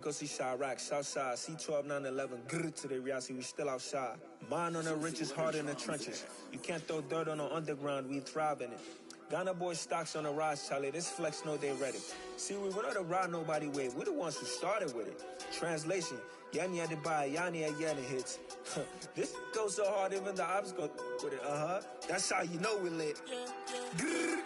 Go see Chirac, Southside, C12, 911, grrr to the reality, we still outside. Mine on the richest, heart in the trenches. You can't throw dirt on the underground, we thrive in it. Ghana boys stocks on the rise, Charlie, this flex know they ready. See, we were not to ride nobody way, we're the ones who started with it. Translation, Yanni had to buy, Yanni had Yanni hits. This goes so hard, even the ops go with it, That's how you know we lit. Grrr,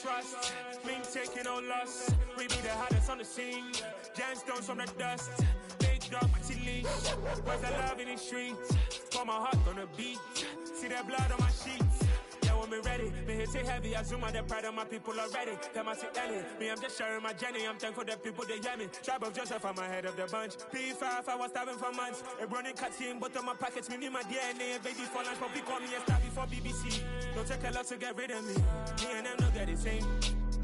trust, mean taking no loss. We be the hottest on the scene. Gemstones from the dust. Big dog, leash. Where's the love in the streets? For my heart on the beat. See that blood on my sheets. Yeah, when we ready, me hit it heavy. I zoom out the pride of my people already. Them I see Ellie. Me, I'm just sharing my journey. I'm thankful that people they hear me. Tribe of Joseph, I'm ahead of the bunch. P5, I was starving for months. A running cutscene, but on my pockets, me need my DNA. Baby for lunch, but we call me a star before BBC. Don't take a lot to get rid of me. Me and them don't get the same.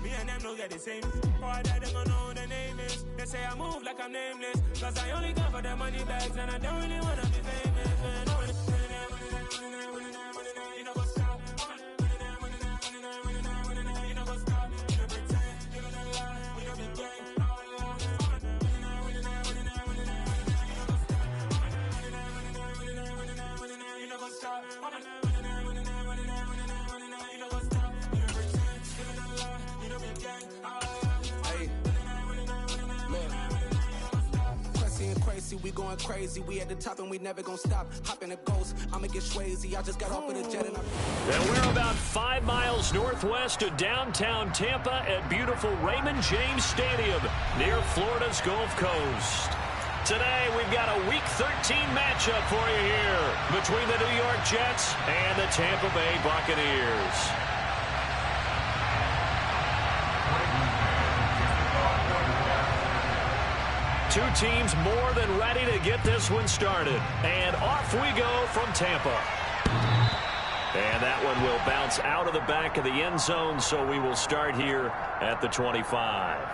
Me and them don't get the same. Oh, I died, they don't know who the name is. They say I move like I'm nameless. Cause I only come for the money bags and I don't really wanna be famous, man. You know what's up? You know what's up? You don't pretend, you don't lie, we don't be gang. You know what's up? We going crazy, we at the top and we never gonna stop. Hop in a ghost, I'ma get Swayze. I just got off of the jet and we're about 5 miles northwest of downtown Tampa at beautiful Raymond James Stadium near Florida's Gulf Coast. Today we've got a Week 13 matchup for you here between the New York Jets and the Tampa Bay Buccaneers. Two teams more than ready to get this one started. And off we go from Tampa. And that one will bounce out of the back of the end zone, so we will start here at the 25.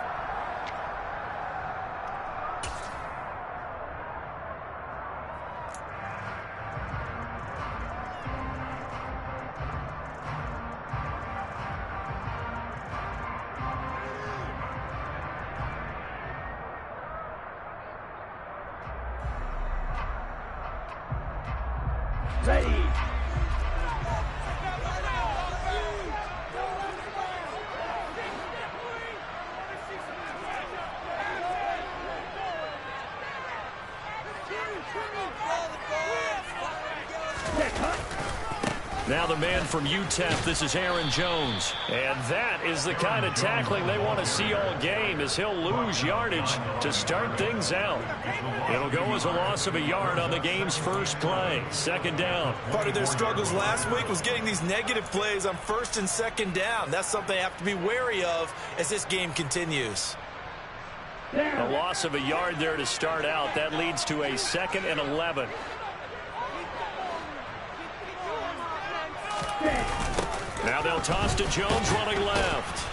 Now the man from UTEP, this is Aaron Jones. And that is the kind of tackling they want to see all game, as he'll lose yardage to start things out. It'll go as a loss of a yard on the game's first play. Second down. Part of their struggles last week was getting these negative plays on first and second down. That's something they have to be wary of as this game continues. A loss of a yard there to start out. That leads to a 2nd and 11. Now they'll toss to Jones running left.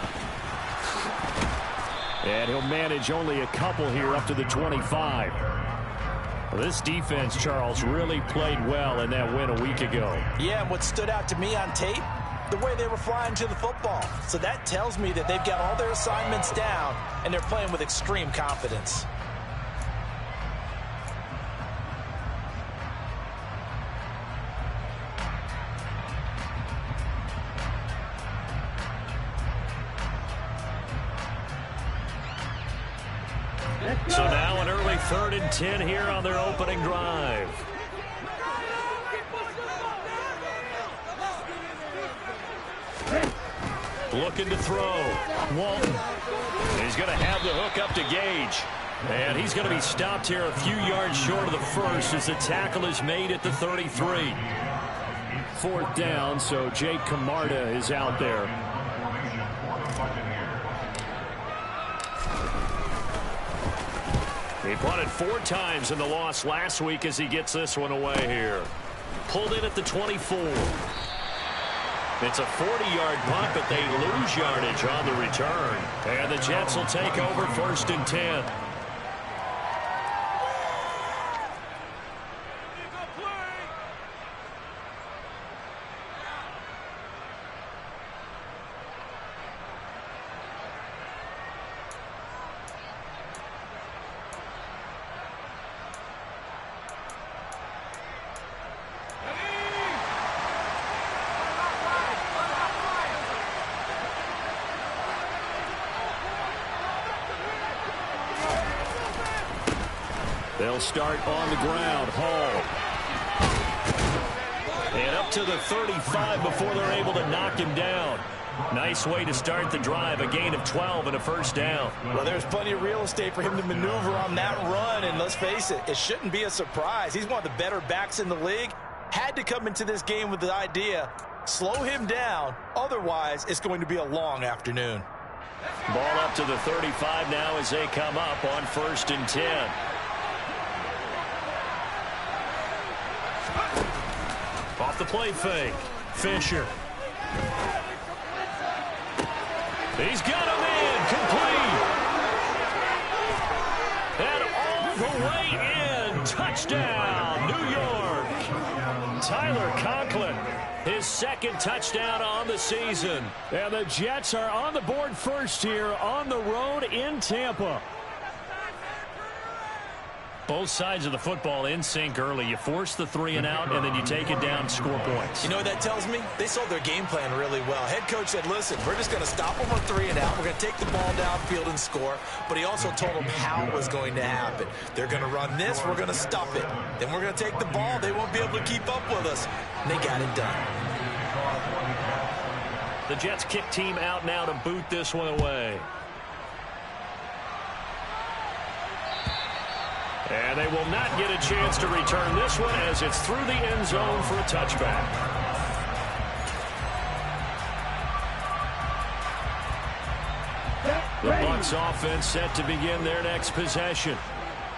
And he'll manage only a couple here up to the 25. Well, this defense, Charles, really played well in that win a week ago. Yeah, and what stood out to me on tape, the way they were flying to the football. So that tells me that they've got all their assignments down and they're playing with extreme confidence. So now an early 3rd and 10 here on their opening drive. Looking to throw. Walton. He's going to have the hook up to Gage. And he's going to be stopped here a few yards short of the first as the tackle is made at the 33. 4th down, so Jake Camarda is out there. He punted 4 times in the loss last week as he gets this one away here. Pulled in at the 24. It's a 40-yard punt, but they lose yardage on the return. And the Jets will take over 1st and 10. They'll start on the ground. Hall. And up to the 35 before they're able to knock him down. Nice way to start the drive. A gain of 12 and a 1st down. Well, there's plenty of real estate for him to maneuver on that run. And let's face it, it shouldn't be a surprise. He's one of the better backs in the league. Had to come into this game with the idea, slow him down. Otherwise, it's going to be a long afternoon. Ball up to the 35 now as they come up on 1st and 10. Off the play fake. Fisher. He's got him in. Complete. And all the way in. Touchdown, New York. Tyler Conklin. His 2nd touchdown on the season. And the Jets are on the board first here on the road in Tampa. Both sides of the football in sync early. You force the 3 and out, and then you take it down and score points. You know what that tells me? They sold their game plan really well. Head coach said, listen, we're just going to stop them on 3 and out. We're going to take the ball downfield and score. But he also told them how it was going to happen. They're going to run this. We're going to stop it. Then we're going to take the ball. They won't be able to keep up with us. And they got it done. The Jets kick team out now to boot this one away. And they will not get a chance to return this one as it's through the end zone for a touchback. The Bucs offense set to begin their next possession.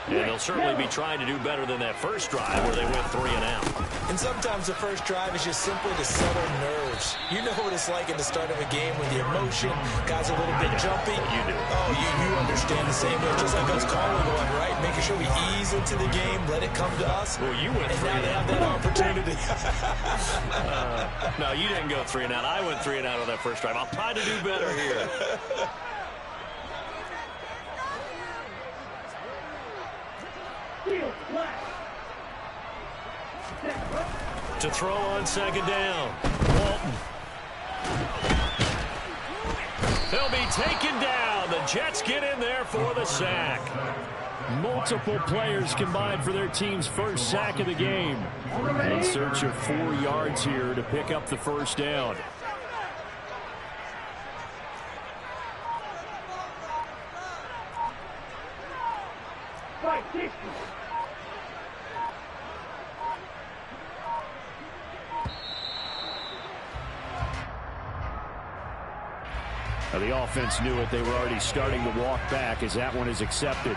And they'll certainly be trying to do better than that first drive where they went 3 and out. And sometimes the first drive is just simply to settle nerves. You know what it's like at the start of a game when the emotion, guys a little bit jumpy. You do. Oh, you understand the same way. Just like us calling going, right? Making sure we ease into the game, let it come to us. Well, you went 3 and out. And now they have that opportunity. No, you didn't go 3 and out. I went 3 and out on that first drive. I'll try to do better here. To throw on 2nd down. Walton. He'll be taken down. The Jets get in there for the sack. Multiple players combined for their team's first sack of the game. In search of 4 yards here to pick up the 1st down. Now the offense knew it. They were already starting to walk back as that one is accepted.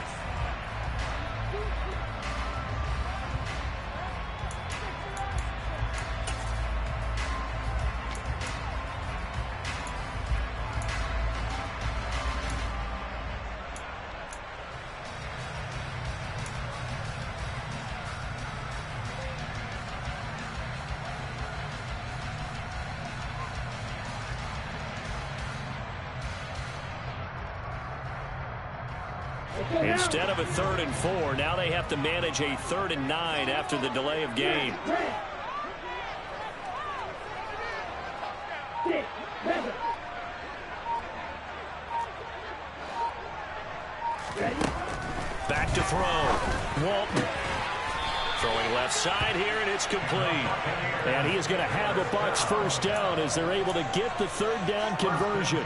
Instead of a 3rd and 4, now they have to manage a 3rd and 9 after the delay of game. Back to throw. Walton. Throwing left side here, and it's complete. And he is going to have the Bucs 1st down as they're able to get the 3rd down conversion.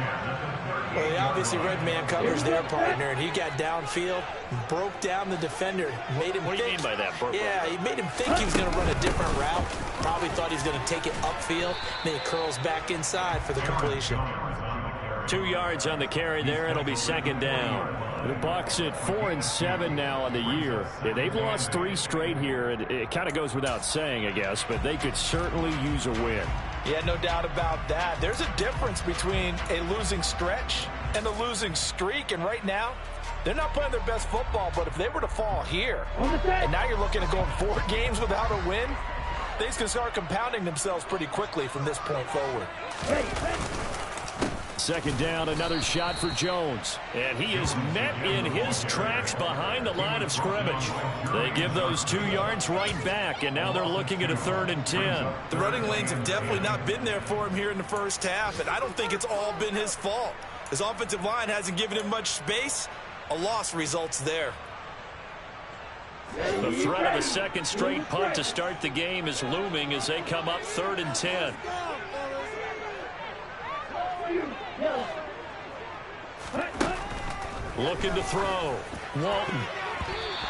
Well, he obviously red man covers their partner, and he got downfield, broke down the defender, made him What do you mean by that? Yeah, he made him think he was going to run a different route. Probably thought he was going to take it upfield. Then he curls back inside for the completion. 2 yards on the carry there. It'll be second down. The Bucs at 4-7 now on the year. Yeah, they've lost 3 straight here. It kind of goes without saying, I guess, but they could certainly use a win. Yeah, no doubt about that. There's a difference between a losing stretch and a losing streak, and right now, they're not playing their best football, but if they were to fall here, and now you're looking at going 4 games without a win, things can start compounding themselves pretty quickly from this point forward. Second down, another shot for Jones. And he is met in his tracks behind the line of scrimmage. They give those 2 yards right back, and now they're looking at a 3rd and 10. The running lanes have definitely not been there for him here in the first half, and I don't think it's all been his fault. His offensive line hasn't given him much space. A loss results there. The threat of a second straight punt to start the game is looming as they come up 3rd and 10. Looking to throw. Walton.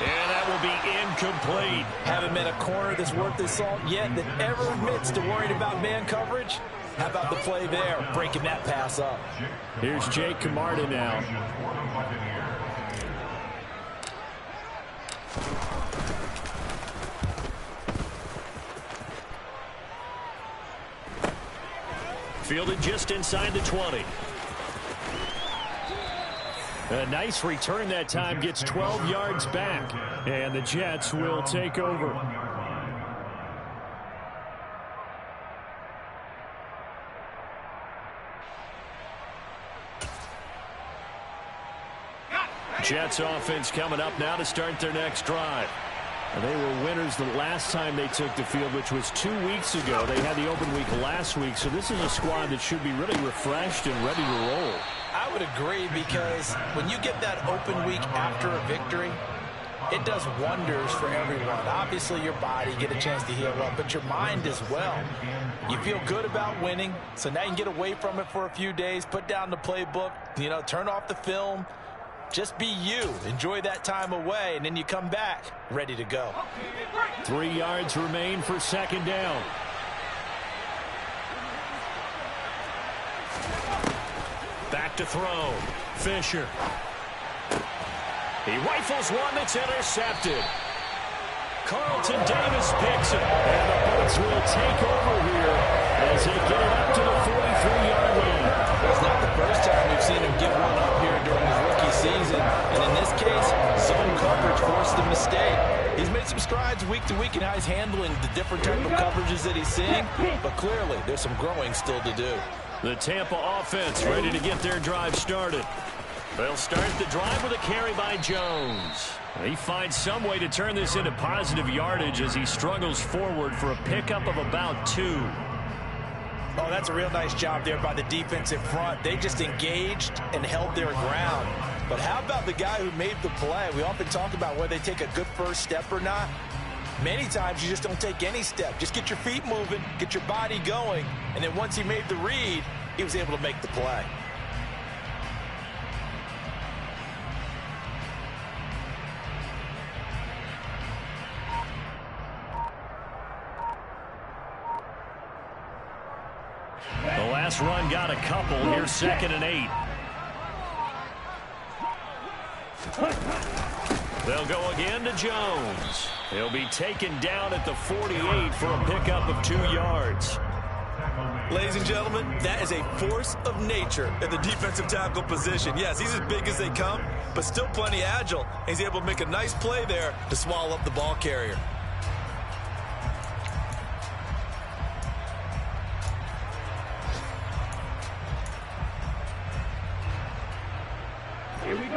And that will be incomplete. Haven't met a corner that's worth his salt yet that ever admits to worrying about man coverage. How about the play there, breaking that pass up? Here's Jake Camarda now. Fielded just inside the 20. A nice return that time, gets 12 yards back, and the Jets will take over. Jets offense coming up now to start their next drive. And they were winners the last time they took the field, which was 2 weeks ago. They had the open week last week, so this is a squad that should be really refreshed and ready to roll. I would agree, because when you get that open week after a victory, it does wonders for everyone. Obviously, your body, get a chance to heal up, but your mind as well. You feel good about winning, so now you can get away from it for a few days, put down the playbook, turn off the film. Just be you. Enjoy that time away, and then you come back ready to go. 3 yards remain for second down. Back to throw. Fisher. He rifles one that's intercepted. Carlton Davis picks it. And the Bucs will take over here as they get it up to the 43-yard line. It's not the first time we've seen him give one up here during his rookie season. And in this case, zone coverage forced the mistake. He's made some strides week to week in how he's handling the different type of coverages that he's seeing. But clearly, there's some growing still to do. The Tampa offense ready to get their drive started. They'll start the drive with a carry by Jones. He finds some way to turn this into positive yardage as he struggles forward for a pickup of about 2. Oh, that's a real nice job there by the defensive front. They just engaged and held their ground. But how about the guy who made the play? We often talk about whether they take a good first step or not. Many times you just don't take any step. Just get your feet moving, get your body going, and then once he made the read, he was able to make the play. The last run got a couple. Here's 2nd and 8. They'll go again to Jones. He'll be taken down at the 48 for a pickup of 2 yards. Ladies and gentlemen, that is a force of nature at the defensive tackle position. Yes, he's as big as they come, but still plenty agile. He's able to make a nice play there to swallow up the ball carrier.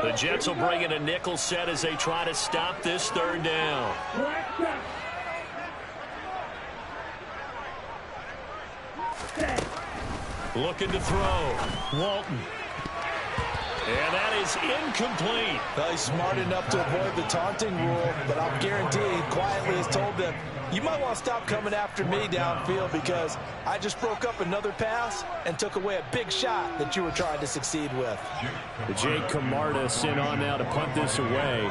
The Jets will bring in a nickel set as they try to stop this 3rd down. Looking to throw. Walton. And that is incomplete. Well, he's smart enough to avoid the taunting rule, but I'll guarantee he quietly has told them, you might want to stop coming after me downfield because I just broke up another pass and took away a big shot that you were trying to succeed with. Jake Camarda sent on now to punt this away.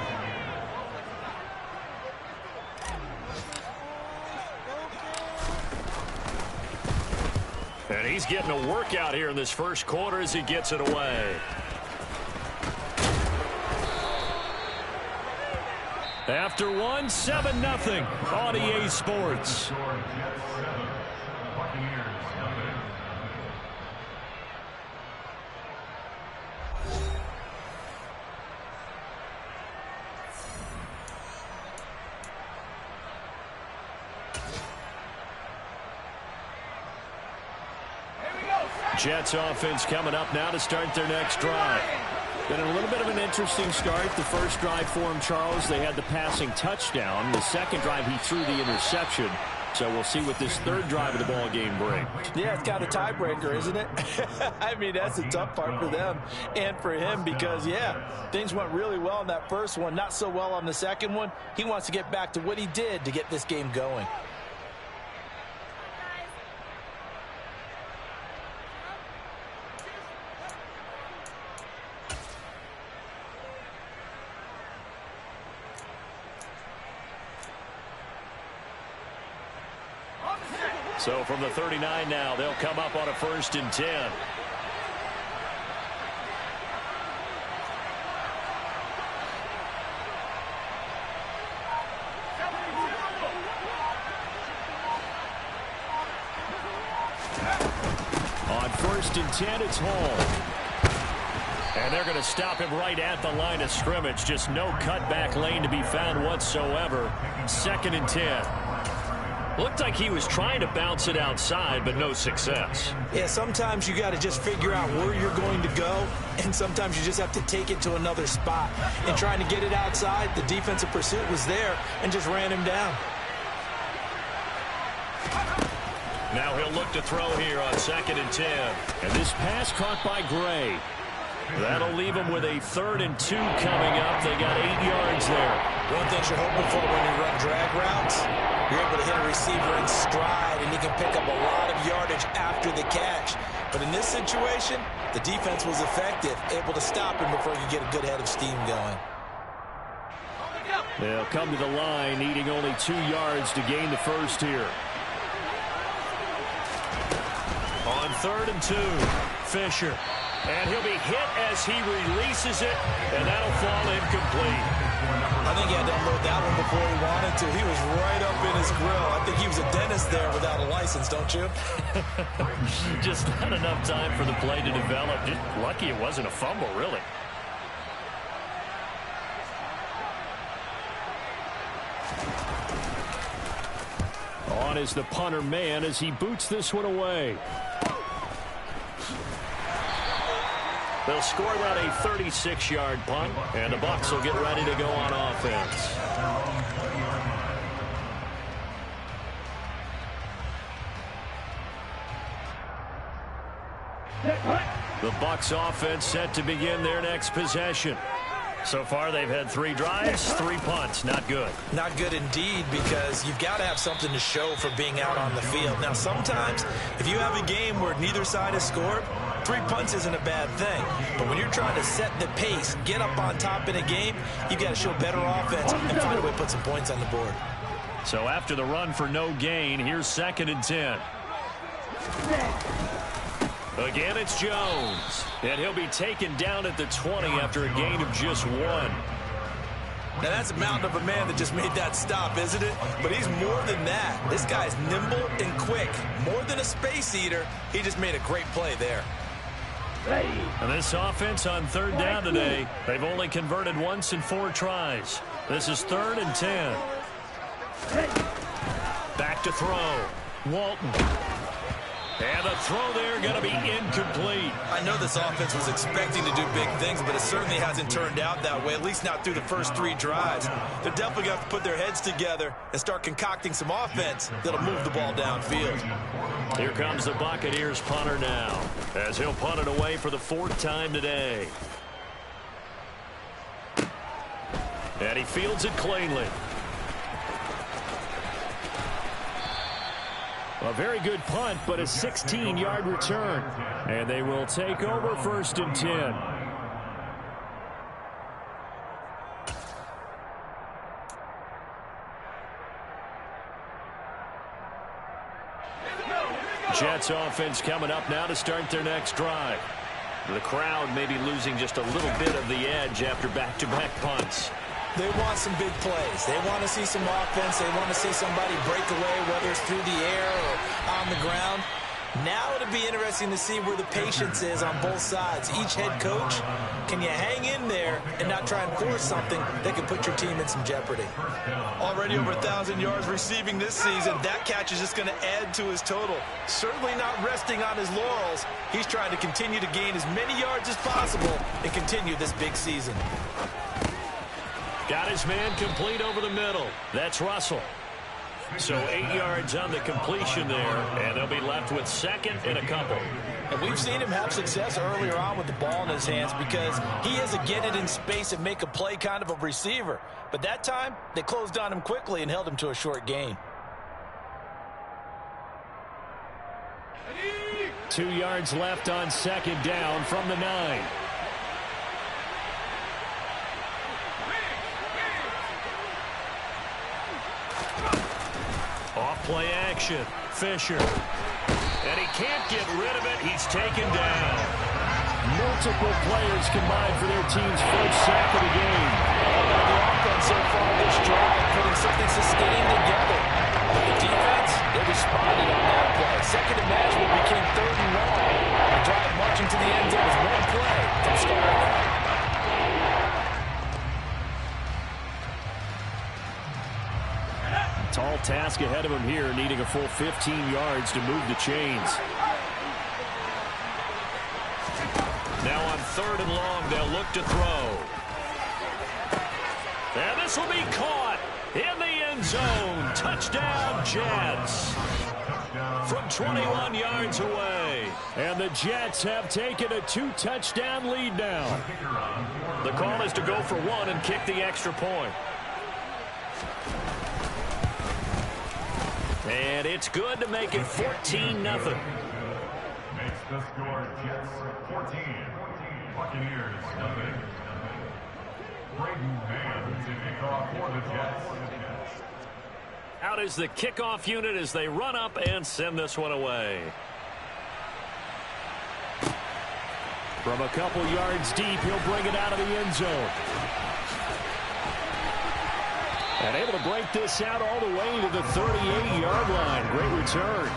And He's getting a workout here in this first quarter as he gets it away. After one, 7-0 on EA Sports. Jets offense coming up now to start their next drive. Been a little bit of an interesting start. The first drive for him, Charles, they had the passing touchdown. The second drive, he threw the interception. So we'll see what this third drive of the ball game brings. Yeah, it's kind of a tiebreaker, isn't it? I mean, that's the tough part for them and for him because, yeah, things went really well in that first one, not so well on the second one. He wants to get back to what he did to get this game going. So from the 39 now, they'll come up on a 1st and 10. On 1st and 10, it's Hall. And they're going to stop him right at the line of scrimmage. Just no cutback lane to be found whatsoever. 2nd and 10. Looked like he was trying to bounce it outside, but no success. Yeah, sometimes you got to just figure out where you're going to go, and sometimes you just have to take it to another spot. And trying to get it outside, the defensive pursuit was there and just ran him down. Now he'll look to throw here on 2nd and 10. And this pass caught by Gray. That'll leave him with a 3rd and 2 coming up. They got 8 yards there. One thing you're hoping for when you run drag routes, you're able to hit a receiver in stride, and he can pick up a lot of yardage after the catch. But in this situation, the defense was effective, able to stop him before he could get a good head of steam going. They'll come to the line, needing only 2 yards to gain the first here. On 3rd and 2, Fisher. And he'll be hit as he releases it, and that'll fall incomplete. I think he had to unload that one before he wanted to. He was right up in his grill. I think he was a dentist there without a license, don't you? Just not enough time for the play to develop. Just lucky it wasn't a fumble, really. On is the punter man as he boots this one away. They'll score that a 36-yard punt, and the Bucs will get ready to go on offense. The Bucs offense set to begin their next possession. So far, they've had 3 drives, 3 punts. Not good. Not good indeed, because you've got to have something to show for being out on the field. Now, sometimes, if you have a game where neither side has scored, 3 punts isn't a bad thing. But when you're trying to set the pace, get up on top in a game, you've got to show better offense and find a way to put some points on the board. So after the run for no gain, here's 2nd and 10. Again, it's Jones. And he'll be taken down at the 20 after a gain of just 1. Now, that's a mountain of a man that just made that stop, isn't it? But he's more than that. This guy's nimble and quick. More than a space eater, he just made a great play there. And this offense on 3rd down today, they've only converted once in 4 tries. This is 3rd and 10. Back to throw. Walton. And the throw there going to be incomplete. I know this offense was expecting to do big things, but it certainly hasn't turned out that way, at least not through the first 3 drives. They're definitely going to have to put their heads together and start concocting some offense that'll move the ball downfield. Here comes the Buccaneers punter now, as he'll punt it away for the 4th time today. And he fields it cleanly. A very good punt, but a 16-yard return. And they will take over 1st and 10. Jets offense coming up now to start their next drive. The crowd may be losing just a little bit of the edge after back-to-back punts. They want some big plays. They want to see some offense. They want to see somebody break away, whether it's through the air or on the ground. Now it'll be interesting to see where the patience is on both sides. Each head coach, can you hang in there and not try and force something that can put your team in some jeopardy? Already over 1,000 yards receiving this season. That catch is just going to add to his total. Certainly not resting on his laurels. He's trying to continue to gain as many yards as possible and continue this big season. Got his man complete over the middle. That's Russell. So 8 yards on the completion there, and they'll be left with second and a couple. And we've seen him have success earlier on with the ball in his hands because he is a get it in space and make a play kind of a receiver. But that time, they closed on him quickly and held him to a short gain. 2 yards left on second down from the 9. Off-play action. Fisher. And he can't get rid of it. He's taken down. Multiple players combined for their team's first sack of the game. The offense so far this drive putting something sustained together. But the defense, they responded on that play. Second and management became 3rd and long. The drive marching to the end zone is one play from start to end. Tall task ahead of him here, needing a full 15 yards to move the chains. Now on 3rd and long, they'll look to throw. And this will be caught in the end zone. Touchdown, Jets. From 21 yards away. And the Jets have taken a 2-touchdown lead now. The call is to go for one and kick the extra point. And it's good to make it 14-0. Makes the score Jets 14, Buccaneers nothing. Braden Mann to kick off for the Jets. Out is the kickoff unit as they run up and send this one away. From a couple yards deep, he'll bring it out of the end zone. And able to break this out all the way to the 38-yard line. Great return.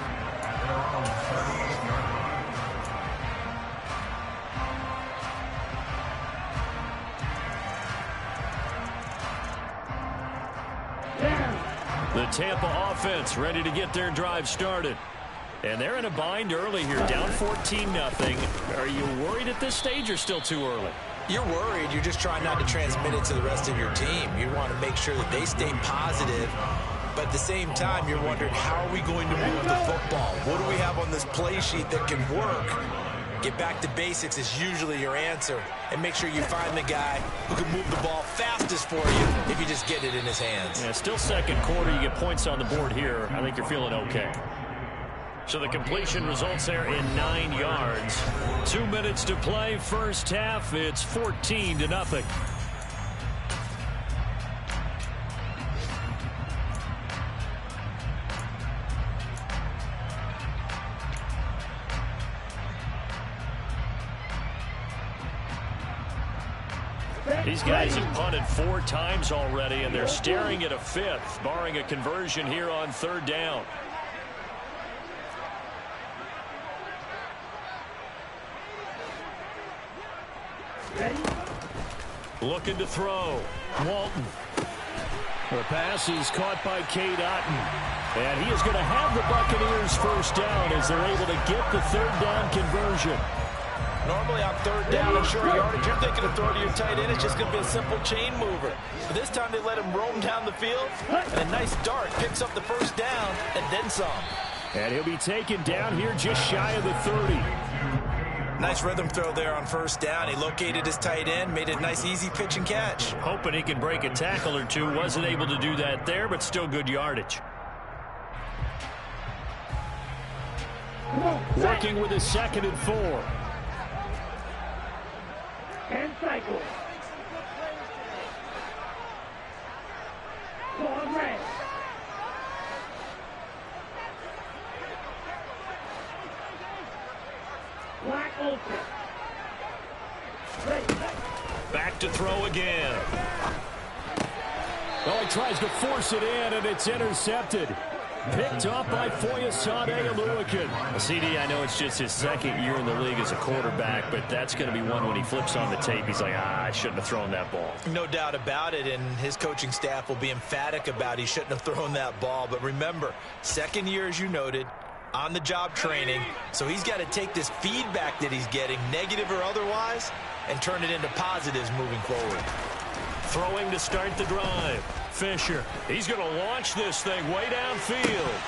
The Tampa offense ready to get their drive started. And they're in a bind early here, down 14-0. Are you worried at this stage or still too early? You're worried. You're just trying not to transmit it to the rest of your team. You want to make sure that they stay positive. But at the same time, you're wondering, how are we going to move the football? What do we have on this play sheet that can work? Get back to basics is usually your answer. And make sure you find the guy who can move the ball fastest for you if you just get it in his hands. Yeah, still second quarter. You get points on the board here. I think you're feeling okay. So the completion results there in 9 yards. 2 minutes to play, first half. It's 14-0. These guys have punted 4 times already, and they're staring at a 5th, barring a conversion here on 3rd down. Looking to throw. Walton. The pass is caught by Cade Otton. And he is going to have the Buccaneers first down as they're able to get the 3rd down conversion. Normally on 3rd down and short yardage, you're thinking of throwing to your tight end. It's just going to be a simple chain mover. But this time they let him roam down the field. And a nice dart picks up the first down and then some. And he'll be taken down here just shy of the 30. Nice rhythm throw there on 1st down. He located his tight end, made it a nice easy pitch and catch. Hoping he can break a tackle or two. Wasn't able to do that there, but still good yardage. Working with his 2nd and 4. And cycle. to throw again. Oh, he tries to force it in, and it's intercepted. Picked off by Foyesade Oluwakin. CD, I know it's just his second year in the league as a quarterback, but that's going to be one when he flips on the tape. He's like, I shouldn't have thrown that ball. No doubt about it, and his coaching staff will be emphatic about he shouldn't have thrown that ball. But remember, second year, as you noted, on-the-job training, so he's got to take this feedback that he's getting, negative or otherwise, and turn it into positives moving forward. Throwing to start the drive. Fisher, he's going to launch this thing way downfield.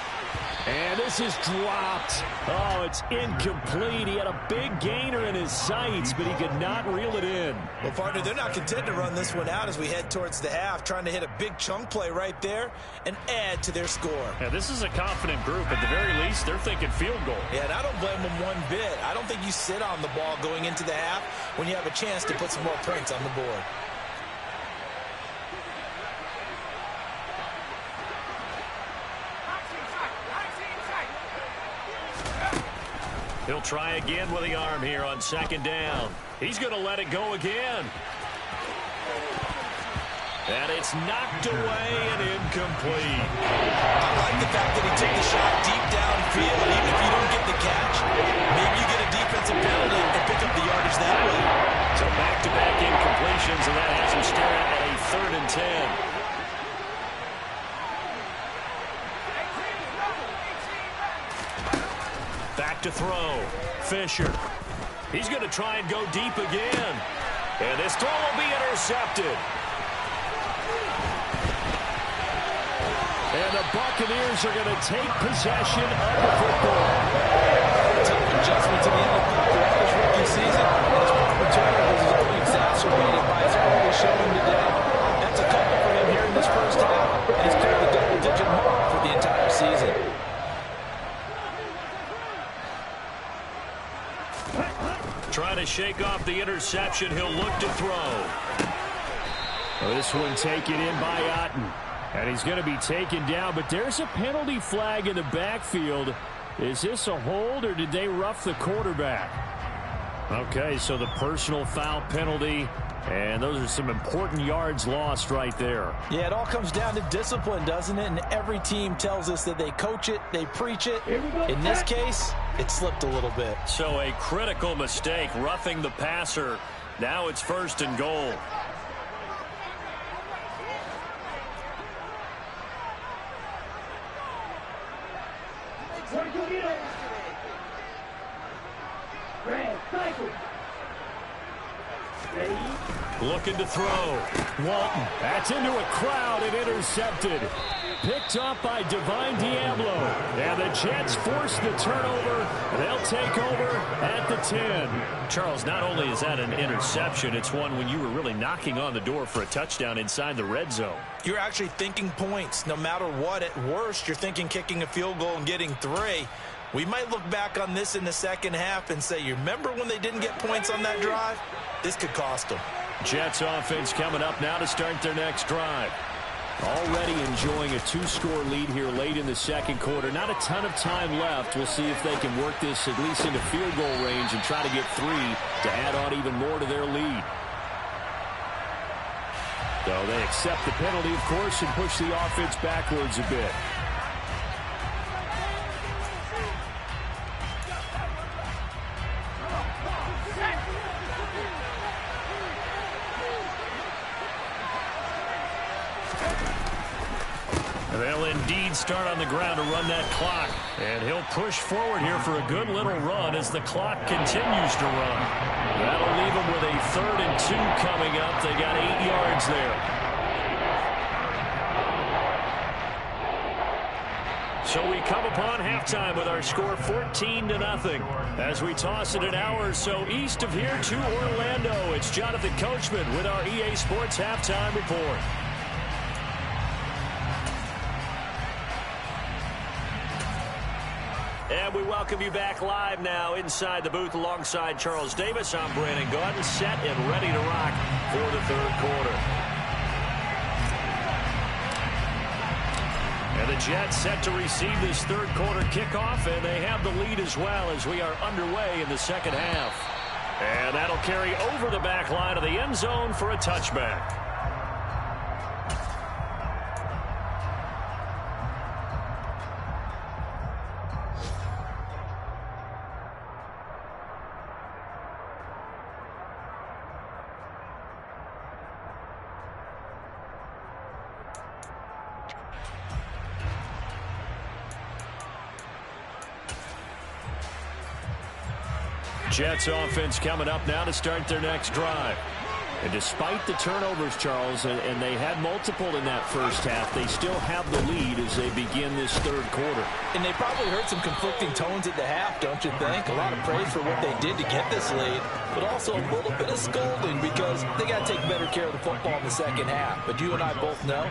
And this is dropped. Oh, it's incomplete. He had a big gainer in his sights, but he could not reel it in. Well, partner, they're not content to run this one out as we head towards the half, trying to hit a big chunk play right there and add to their score. Yeah, this is a confident group. At the very least, they're thinking field goal. Yeah, and I don't blame them one bit. I don't think you sit on the ball going into the half when you have a chance to put some more points on the board. He'll try again with the arm here on second down. He's going to let it go again. And it's knocked away and incomplete. I like the fact that he took the shot deep downfield. Even if you don't get the catch, maybe you get a defensive penalty and pick up the yardage that way. So back-to-back incompletions, and that has him staring at a 3rd and 10. Back to throw. Fisher. He's going to try and go deep again. And this throw will be intercepted. And the Buccaneers are going to take possession of the football. Tough adjustment to the NFL throughout this rookie season. His proper turnovers is only exacerbated by his early showing today. That's a couple for him here in this first half. And he's cleared the double-digit mark for the entire season. Trying to shake off the interception. He'll look to throw. Well, this one taken in by Otten. And he's going to be taken down, but there's a penalty flag in the backfield. Is this a hold, or did they rough the quarterback? Okay, so the personal foul penalty, and those are some important yards lost right there. Yeah, it all comes down to discipline, doesn't it? And every team tells us that they coach it, they preach it. In this case, it slipped a little bit. So a critical mistake, roughing the passer. Now it's 1st and goal. Looking to throw. Walton. That's into a crowd and intercepted. Picked up by Divine Diablo. And the Jets force the turnover. They'll take over at the 10. Charles, not only is that an interception, it's one when you were really knocking on the door for a touchdown inside the red zone. You're actually thinking points. No matter what, at worst, you're thinking kicking a field goal and getting 3. We might look back on this in the second half and say, you remember when they didn't get points on that drive? This could cost them. Jets offense coming up now to start their next drive. Already enjoying a 2-score lead here late in the second quarter. Not a ton of time left. We'll see if they can work this at least into field goal range and try to get 3 to add on even more to their lead. So they accept the penalty, of course, and push the offense backwards a bit. They'll indeed start on the ground to run that clock. And he'll push forward here for a good little run as the clock continues to run. That'll leave them with a 3rd and 2 coming up. They got 8 yards there. So we come upon halftime with our score 14-0 as we toss it an hour or so east of here to Orlando. It's Jonathan Coachman with our EA Sports Halftime Report. And we welcome you back live now inside the booth alongside Charles Davis. I'm Brandon Gaudin, set and ready to rock for the 3rd quarter. And the Jets set to receive this 3rd quarter kickoff, and they have the lead as well as we are underway in the second half. And that'll carry over the back line of the end zone for a touchback. Jets offense coming up now to start their next drive. And despite the turnovers, Charles, and they had multiple in that first half, they still have the lead as they begin this third quarter. And they probably heard some conflicting tones at the half, don't you think? A lot of praise for what they did to get this lead, but also a little bit of scolding because they got to take better care of the football in the second half. But you and I both know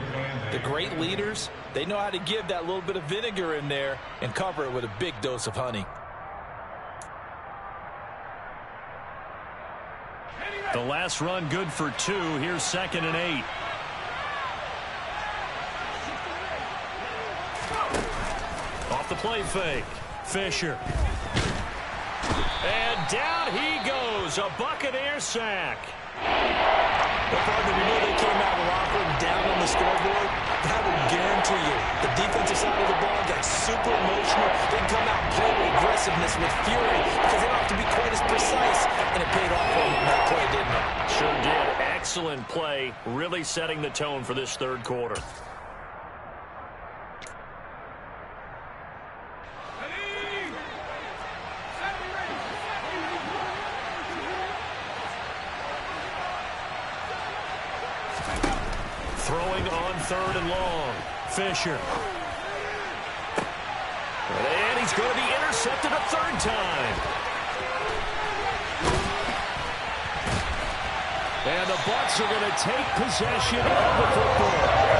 the great leaders, they know how to give that little bit of vinegar in there and cover it with a big dose of honey. The last run good for 2. Here's 2nd and 8. Off the play fake. Fisher. And down he goes. A Buccaneer sack. Well, partner, we know they came out of the locker room down on the scoreboard. That would guarantee you the defensive side of the ball got super emotional. They come out and play with aggressiveness, with fury, because they don't have to be quite as precise. And it paid off for them in that play, didn't it? Sure did. Excellent play, really setting the tone for this third quarter. Throwing on 3rd and long. Fisher. And he's going to be intercepted a 3rd time. And the Bucs are going to take possession of the football.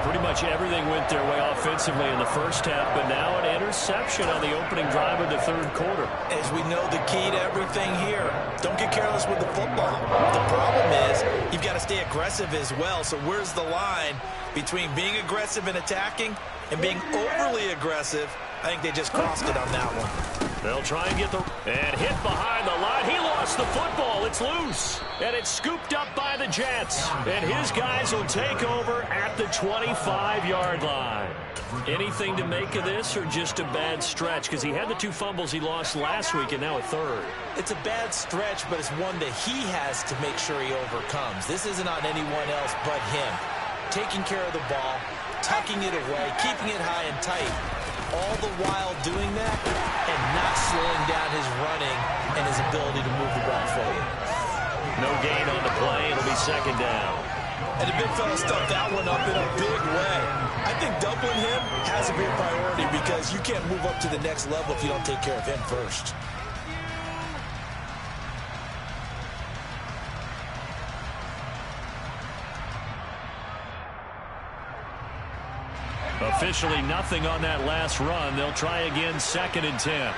Pretty much everything went their way offensively in the first half, but now an interception on the opening drive of the third quarter. As we know, the key to everything here, don't get careless with the football. The problem is you've got to stay aggressive as well. So where's the line between being aggressive and attacking and being overly aggressive? I think they just crossed it on that one. They'll try and get and hit behind the line. He lost the football. It's loose. And it's scooped up by the Jets. And his guys will take over at the 25-yard line. Anything to make of this or just a bad stretch? Because he had the 2 fumbles he lost last week and now a 3rd. It's a bad stretch, but it's one that he has to make sure he overcomes. This isn't on anyone else but him. Taking care of the ball, tucking it away, keeping it high and tight. All the while doing that and not slowing down his running and his ability to move the ball forward. No gain on the play. It'll be 2nd down. And the big fella stuffed that one up in a big way. I think doubling him has to be a priority because you can't move up to the next level if you don't take care of him first. Officially nothing on that last run. They'll try again, 2nd and 10.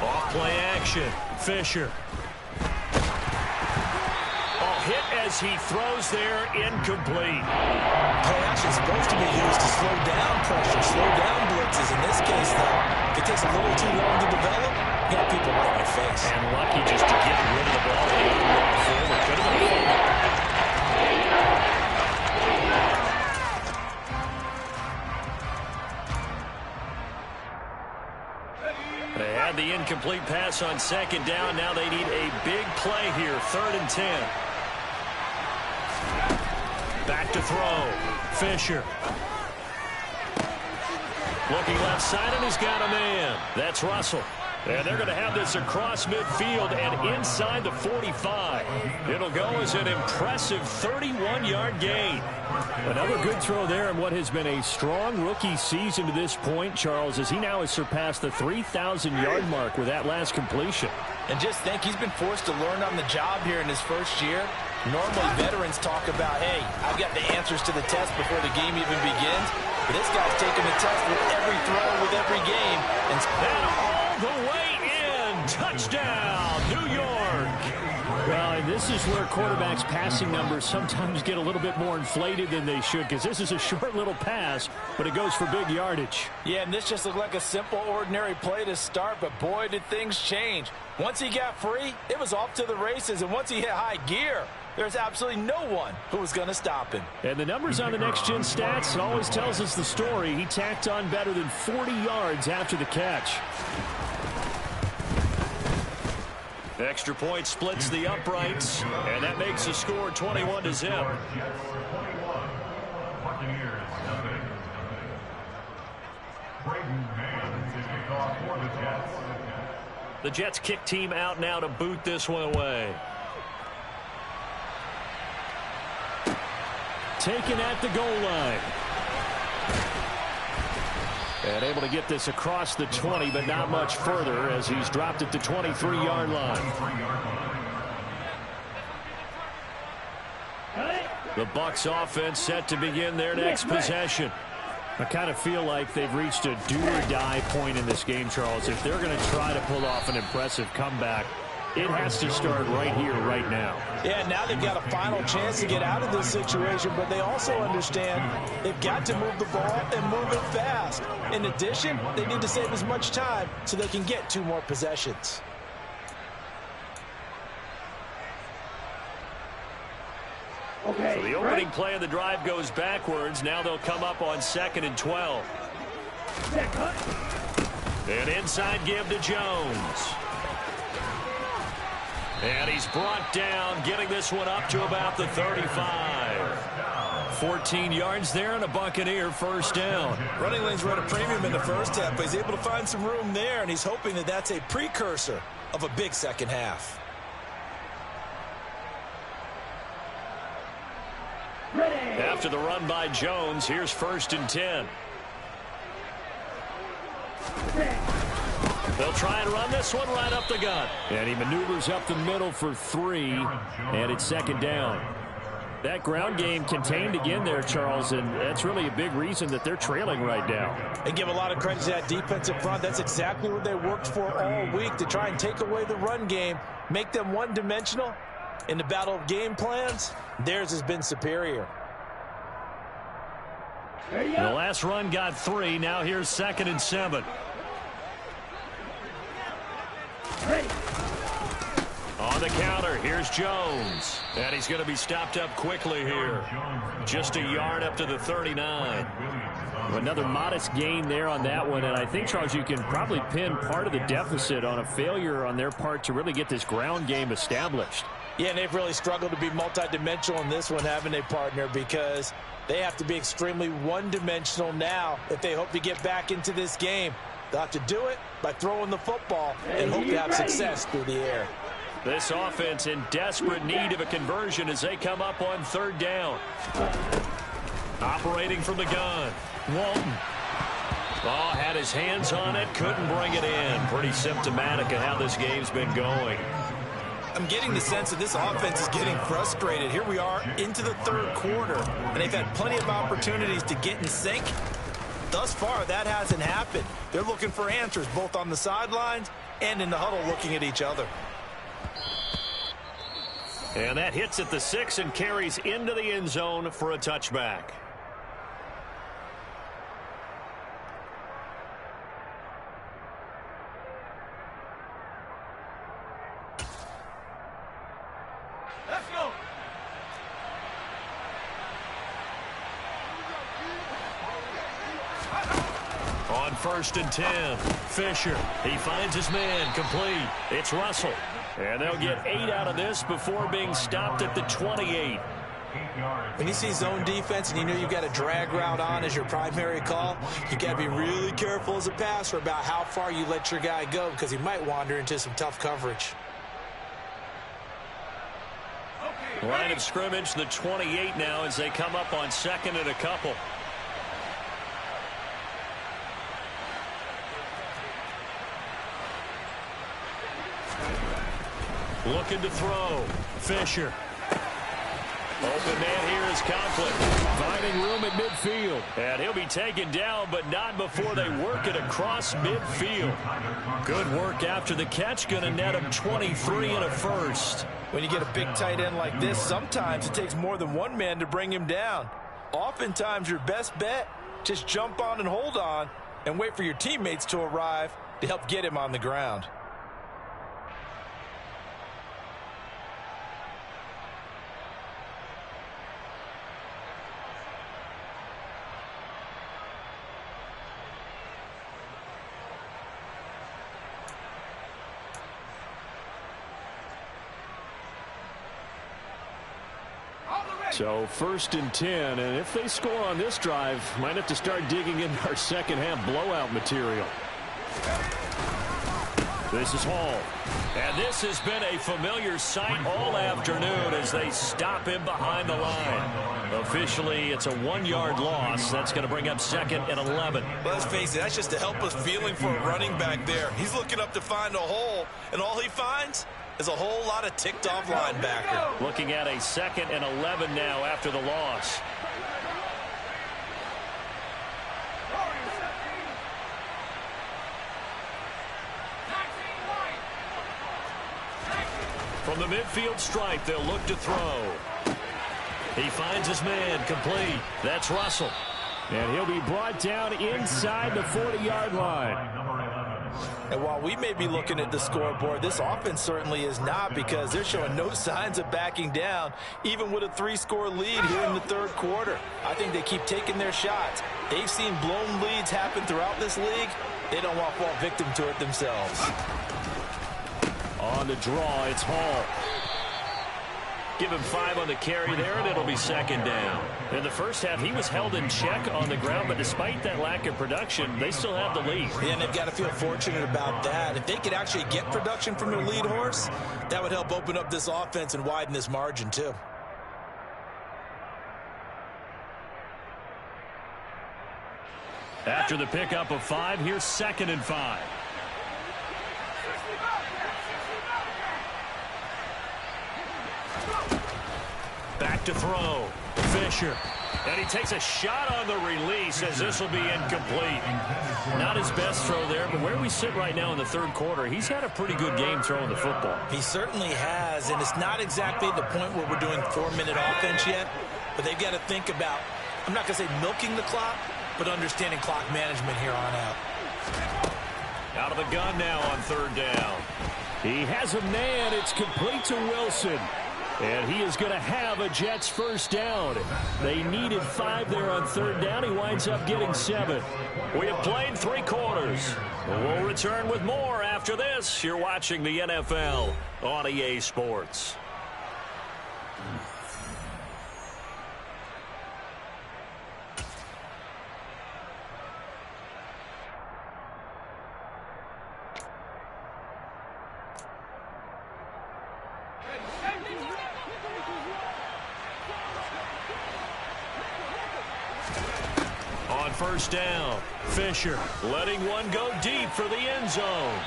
Off play action. Fisher. Hit as he throws there, incomplete. Play action is supposed to be used to slow down pressure, slow down blitzes. In this case, though, if it takes a little too long to develop, you got people right in your face. And lucky just to get rid of the ball. They run forward. Could have been a fumble. They had the incomplete pass on 2nd down. Now they need a big play here, 3rd and 10. Back to throw. Fisher. Looking left side, and he's got a man. That's Russell. And they're going to have this across midfield and inside the 45. It'll go as an impressive 31-yard gain. Another good throw there in what has been a strong rookie season to this point, Charles, as he now has surpassed the 3,000-yard mark with that last completion. And just think, he's been forced to learn on the job here in his first year. Normally, veterans talk about, hey, I've got the answers to the test before the game even begins. But this guy's taking the test with every throw, with every game. And all the way in. Touchdown, New York. Well, and this is where quarterbacks' passing numbers sometimes get a little bit more inflated than they should, because this is a short little pass, but it goes for big yardage. Yeah, and this just looked like a simple, ordinary play to start, but boy, did things change. Once he got free, it was off to the races, and once he hit high gear, there's absolutely no one who was going to stop him. And the numbers on the next-gen stats, it always tells us the story. He tacked on better than 40 yards after the catch. Extra point splits the uprights, and that makes the score 21-0. The Jets kick team out now to boot this one away. Taken at the goal line. And able to get this across the 20, but not much further as he's dropped at the 23-yard line. The Bucs offense set to begin their next possession. I kind of feel like they've reached a do-or-die point in this game, Charles. If they're going to try to pull off an impressive comeback, it has to start right here, right now. Yeah, now they've got a final chance to get out of this situation, but they also understand they've got to move the ball and move it fast. In addition, they need to save as much time so they can get 2 more possessions. Okay, so the opening play of the drive goes backwards. Now they'll come up on 2nd and 12. An inside give to Jones. And he's brought down, getting this one up to about the 35. 14 yards there and a Buccaneer first down. Running lanes were at a premium in the first half, but he's able to find some room there, and he's hoping that that's a precursor of a big second half. After the run by Jones, here's 1st and 10. They'll try and run this one right up the gut. And he maneuvers up the middle for 3, and it's 2nd down. That ground game contained again there, Charles, and that's really a big reason that they're trailing right now. And give a lot of credit to that defensive front. That's exactly what they worked for all week, to try and take away the run game, make them one-dimensional. In the battle of game plans, theirs has been superior. The last run got 3. Now here's 2nd and 7. On the counter, here's Jones. And he's going to be stopped up quickly here. Just a yard up to the 39. Another modest gain there on that one. And I think, Charles, you can probably pin part of the deficit on a failure on their part to really get this ground game established. Yeah, and they've really struggled to be multidimensional in this one, haven't they, partner? Because they have to be extremely one-dimensional now if they hope to get back into this game. They'll have to do it by throwing the football and hope to have success through the air. This offense in desperate need of a conversion as they come up on 3rd down. Operating from the gun, Walton. Oh, had his hands on it, couldn't bring it in. Pretty symptomatic of how this game's been going. I'm getting the sense that this offense is getting frustrated. Here we are into the 3rd quarter, and they've had plenty of opportunities to get in sync. Thus far, that hasn't happened. They're looking for answers both on the sidelines and in the huddle looking at each other. And that hits at the 6 and carries into the end zone for a touchback. Let's go. On 1st and 10, Fisher. He finds his man, complete. It's Russell. And they'll get 8 out of this before being stopped at the 28. When you see zone defense and you know you've got a drag route on as your primary call, you got to be really careful as a passer about how far you let your guy go, because he might wander into some tough coverage. Line of scrimmage, the 28 now as they come up on 2nd and a couple. Looking to throw. Fisher. Open man here is Conklin. getting room at midfield. And he'll be taken down, but not before they work it across midfield. Good work after the catch. Going to net him 23 and a first. When you get a big tight end like this, sometimes it takes more than one man to bring him down. Oftentimes, your best bet, just jump on and hold on and wait for your teammates to arrive to help get him on the ground. So 1st and 10, and if they score on this drive, might have to start digging into our second half blowout material. This is Hall. And this has been a familiar sight all afternoon as they stop him behind the line. Officially, it's a 1-yard loss. That's going to bring up 2nd and 11. Let's face it, that's just a helpless feeling for a running back there. He's looking up to find a hole, and all he finds is a whole lot of ticked-off linebacker. Looking at a 2nd and 11 now after the loss. From the midfield stripe, they'll look to throw. He finds his man, complete. That's Russell. And he'll be brought down inside the 40-yard line. And while we may be looking at the scoreboard, this offense certainly is not, because they're showing no signs of backing down, even with a 3-score lead here in the 3rd quarter. I think they keep taking their shots. They've seen blown leads happen throughout this league. They don't want to fall victim to it themselves. On the draw, it's Hall. Give him 5 on the carry there, and it'll be 2nd down. In the first half, he was held in check on the ground, but despite that lack of production, they still have the lead. Yeah, and they've got to feel fortunate about that. If they could actually get production from their lead horse, that would help open up this offense and widen this margin, too. After the pickup of 5, here's 2nd and 5. Back to throw. Fisher. And he takes a shot on the release as this will be incomplete. Not his best throw there, but where we sit right now in the 3rd quarter, he's had a pretty good game throwing the football. He certainly has, and it's not exactly the point where we're doing 4-minute offense yet, but they've got to think about, I'm not going to say milking the clock, but understanding clock management here on out. Out of the gun now on 3rd down. He has a man. It's complete to Wilson. And he is going to have a Jets 1st down. They needed 5 there on 3rd down. He winds up getting 7. We have played 3 quarters. We'll return with more after this. You're watching the NFL on EA Sports. On 1st down, Fisher letting one go deep for the end zone.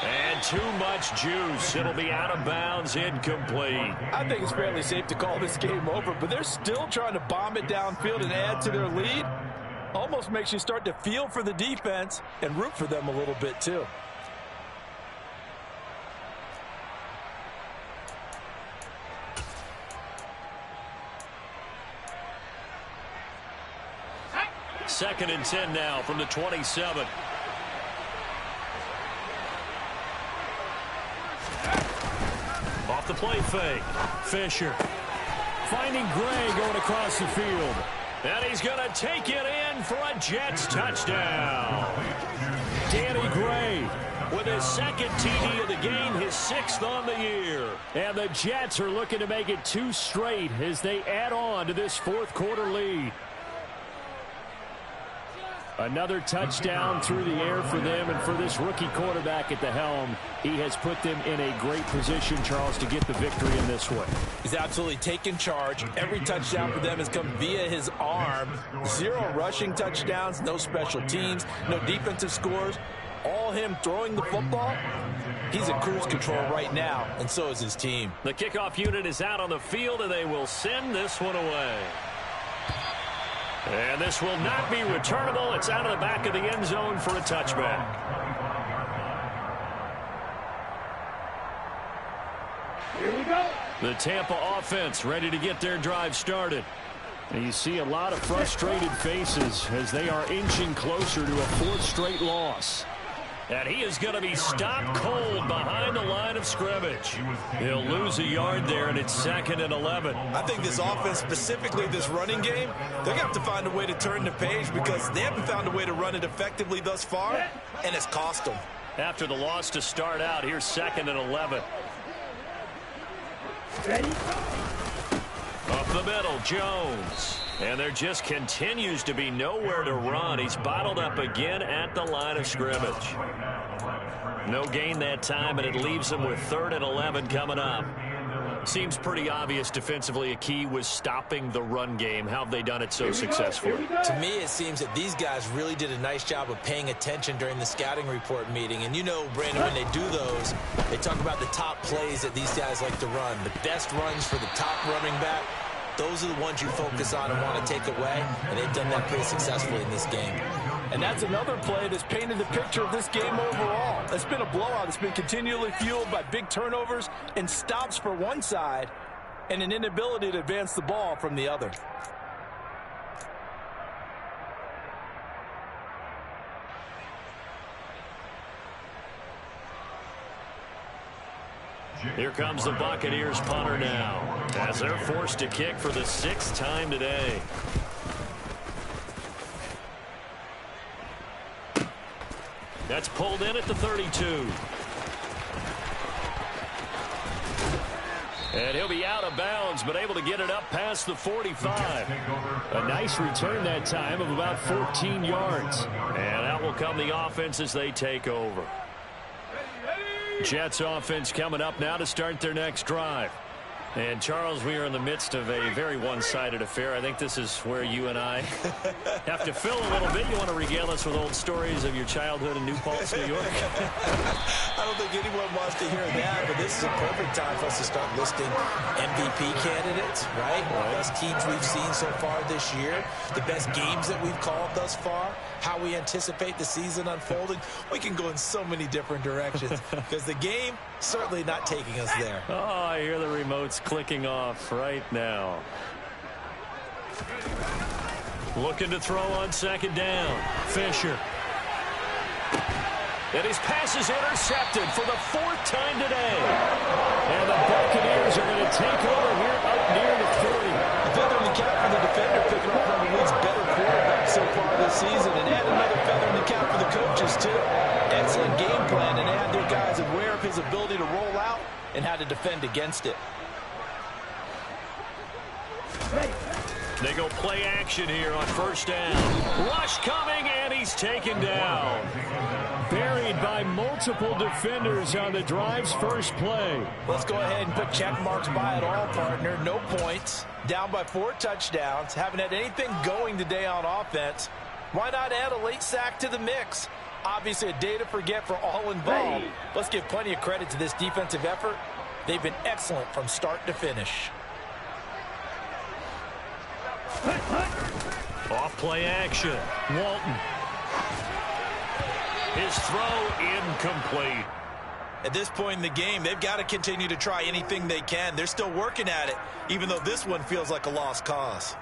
And too much juice. It'll be out of bounds, incomplete. I think it's fairly safe to call this game over, but they're still trying to bomb it downfield and add to their lead. Almost makes you start to feel for the defense and root for them a little bit too. Second and 10 now from the 27. Off the play fake. Fisher finding Gray going across the field. And he's going to take it in for a Jets touchdown. Danny Gray with his 2nd TD of the game, his 6th on the year. And the Jets are looking to make it 2 straight as they add on to this 4th quarter lead. Another touchdown through the air for them, and for this rookie quarterback at the helm, he has put them in a great position, Charles, to get the victory in this one. He's absolutely taken charge. Every touchdown for them has come via his arm. 0 rushing touchdowns, no special teams, no defensive scores. All him throwing the football. He's in cruise control right now, and so is his team. The kickoff unit is out on the field, and they will send this one away. And this will not be returnable. It's out of the back of the end zone for a touchback. Here we go. The Tampa offense ready to get their drive started. And you see a lot of frustrated faces as they are inching closer to a fourth straight loss. And he is going to be stopped cold behind the line of scrimmage. He'll lose a yard there, and it's 2nd and 11. I think this offense, specifically this running game, they're going to have to find a way to turn the page because they haven't found a way to run it effectively thus far, and it's cost them. After the loss to start out, here's 2nd and 11. Ready? Up the middle, Jones. And there just continues to be nowhere to run. He's bottled up again at the line of scrimmage. No gain that time, and it leaves him with 3rd and 11 coming up. Seems pretty obvious defensively a key was stopping the run game. How have they done it so successfully? To me, it seems that these guys really did a nice job of paying attention during the scouting report meeting. And you know, Brandon, when they do those, they talk about the top plays that these guys like to run. The best runs for the top running back. Those are the ones you focus on and want to take away, and they've done that pretty successfully in this game. And that's another play that's painted the picture of this game overall. It's been a blowout. It's been continually fueled by big turnovers and stops for one side and an inability to advance the ball from the other. Here comes the Buccaneers punter now, as they're forced to kick for the 6th time today. That's pulled in at the 32. And he'll be out of bounds, but able to get it up past the 45. A nice return that time of about 14 yards. And out will come the offense as they take over. Jets offense coming up now to start their next drive. And, Charles, we are in the midst of a very one-sided affair. I think this is where you and I have to fill a little bit. You want to regale us with old stories of your childhood in New Paltz, New York? I don't think anyone wants to hear that, but this is a perfect time for us to start listing MVP candidates, right? The best teams we've seen so far this year, the best games that we've called thus far, how we anticipate the season unfolding. We can go in so many different directions because the game certainly not taking us there. Oh, I hear the remotes clicking off right now. Looking to throw on 2nd down. Fisher. And his pass is intercepted for the 4th time today. And the Buccaneers are going to take over here up near the 30. A feather in the cap for the defender, picking up one of the league's better quarterbacks so far this season, and add another feather in the cap for the coaches, too. Excellent game plan, and had their guys aware of his ability to roll out and how to defend against it. They go play action here on 1st down. Rush coming, and he's taken down. Buried by multiple defenders on the drive's first play. Let's go ahead and put check marks by it all, partner. No points. Down by 4 touchdowns. Haven't had anything going today on offense. Why not add a late sack to the mix? Obviously a day to forget for all involved. Let's give plenty of credit to this defensive effort. They've been excellent from start to finish. Off play action. Walton. His throw incomplete. At this point in the game, they've got to continue to try anything they can. They're still working at it, even though this one feels like a lost cause.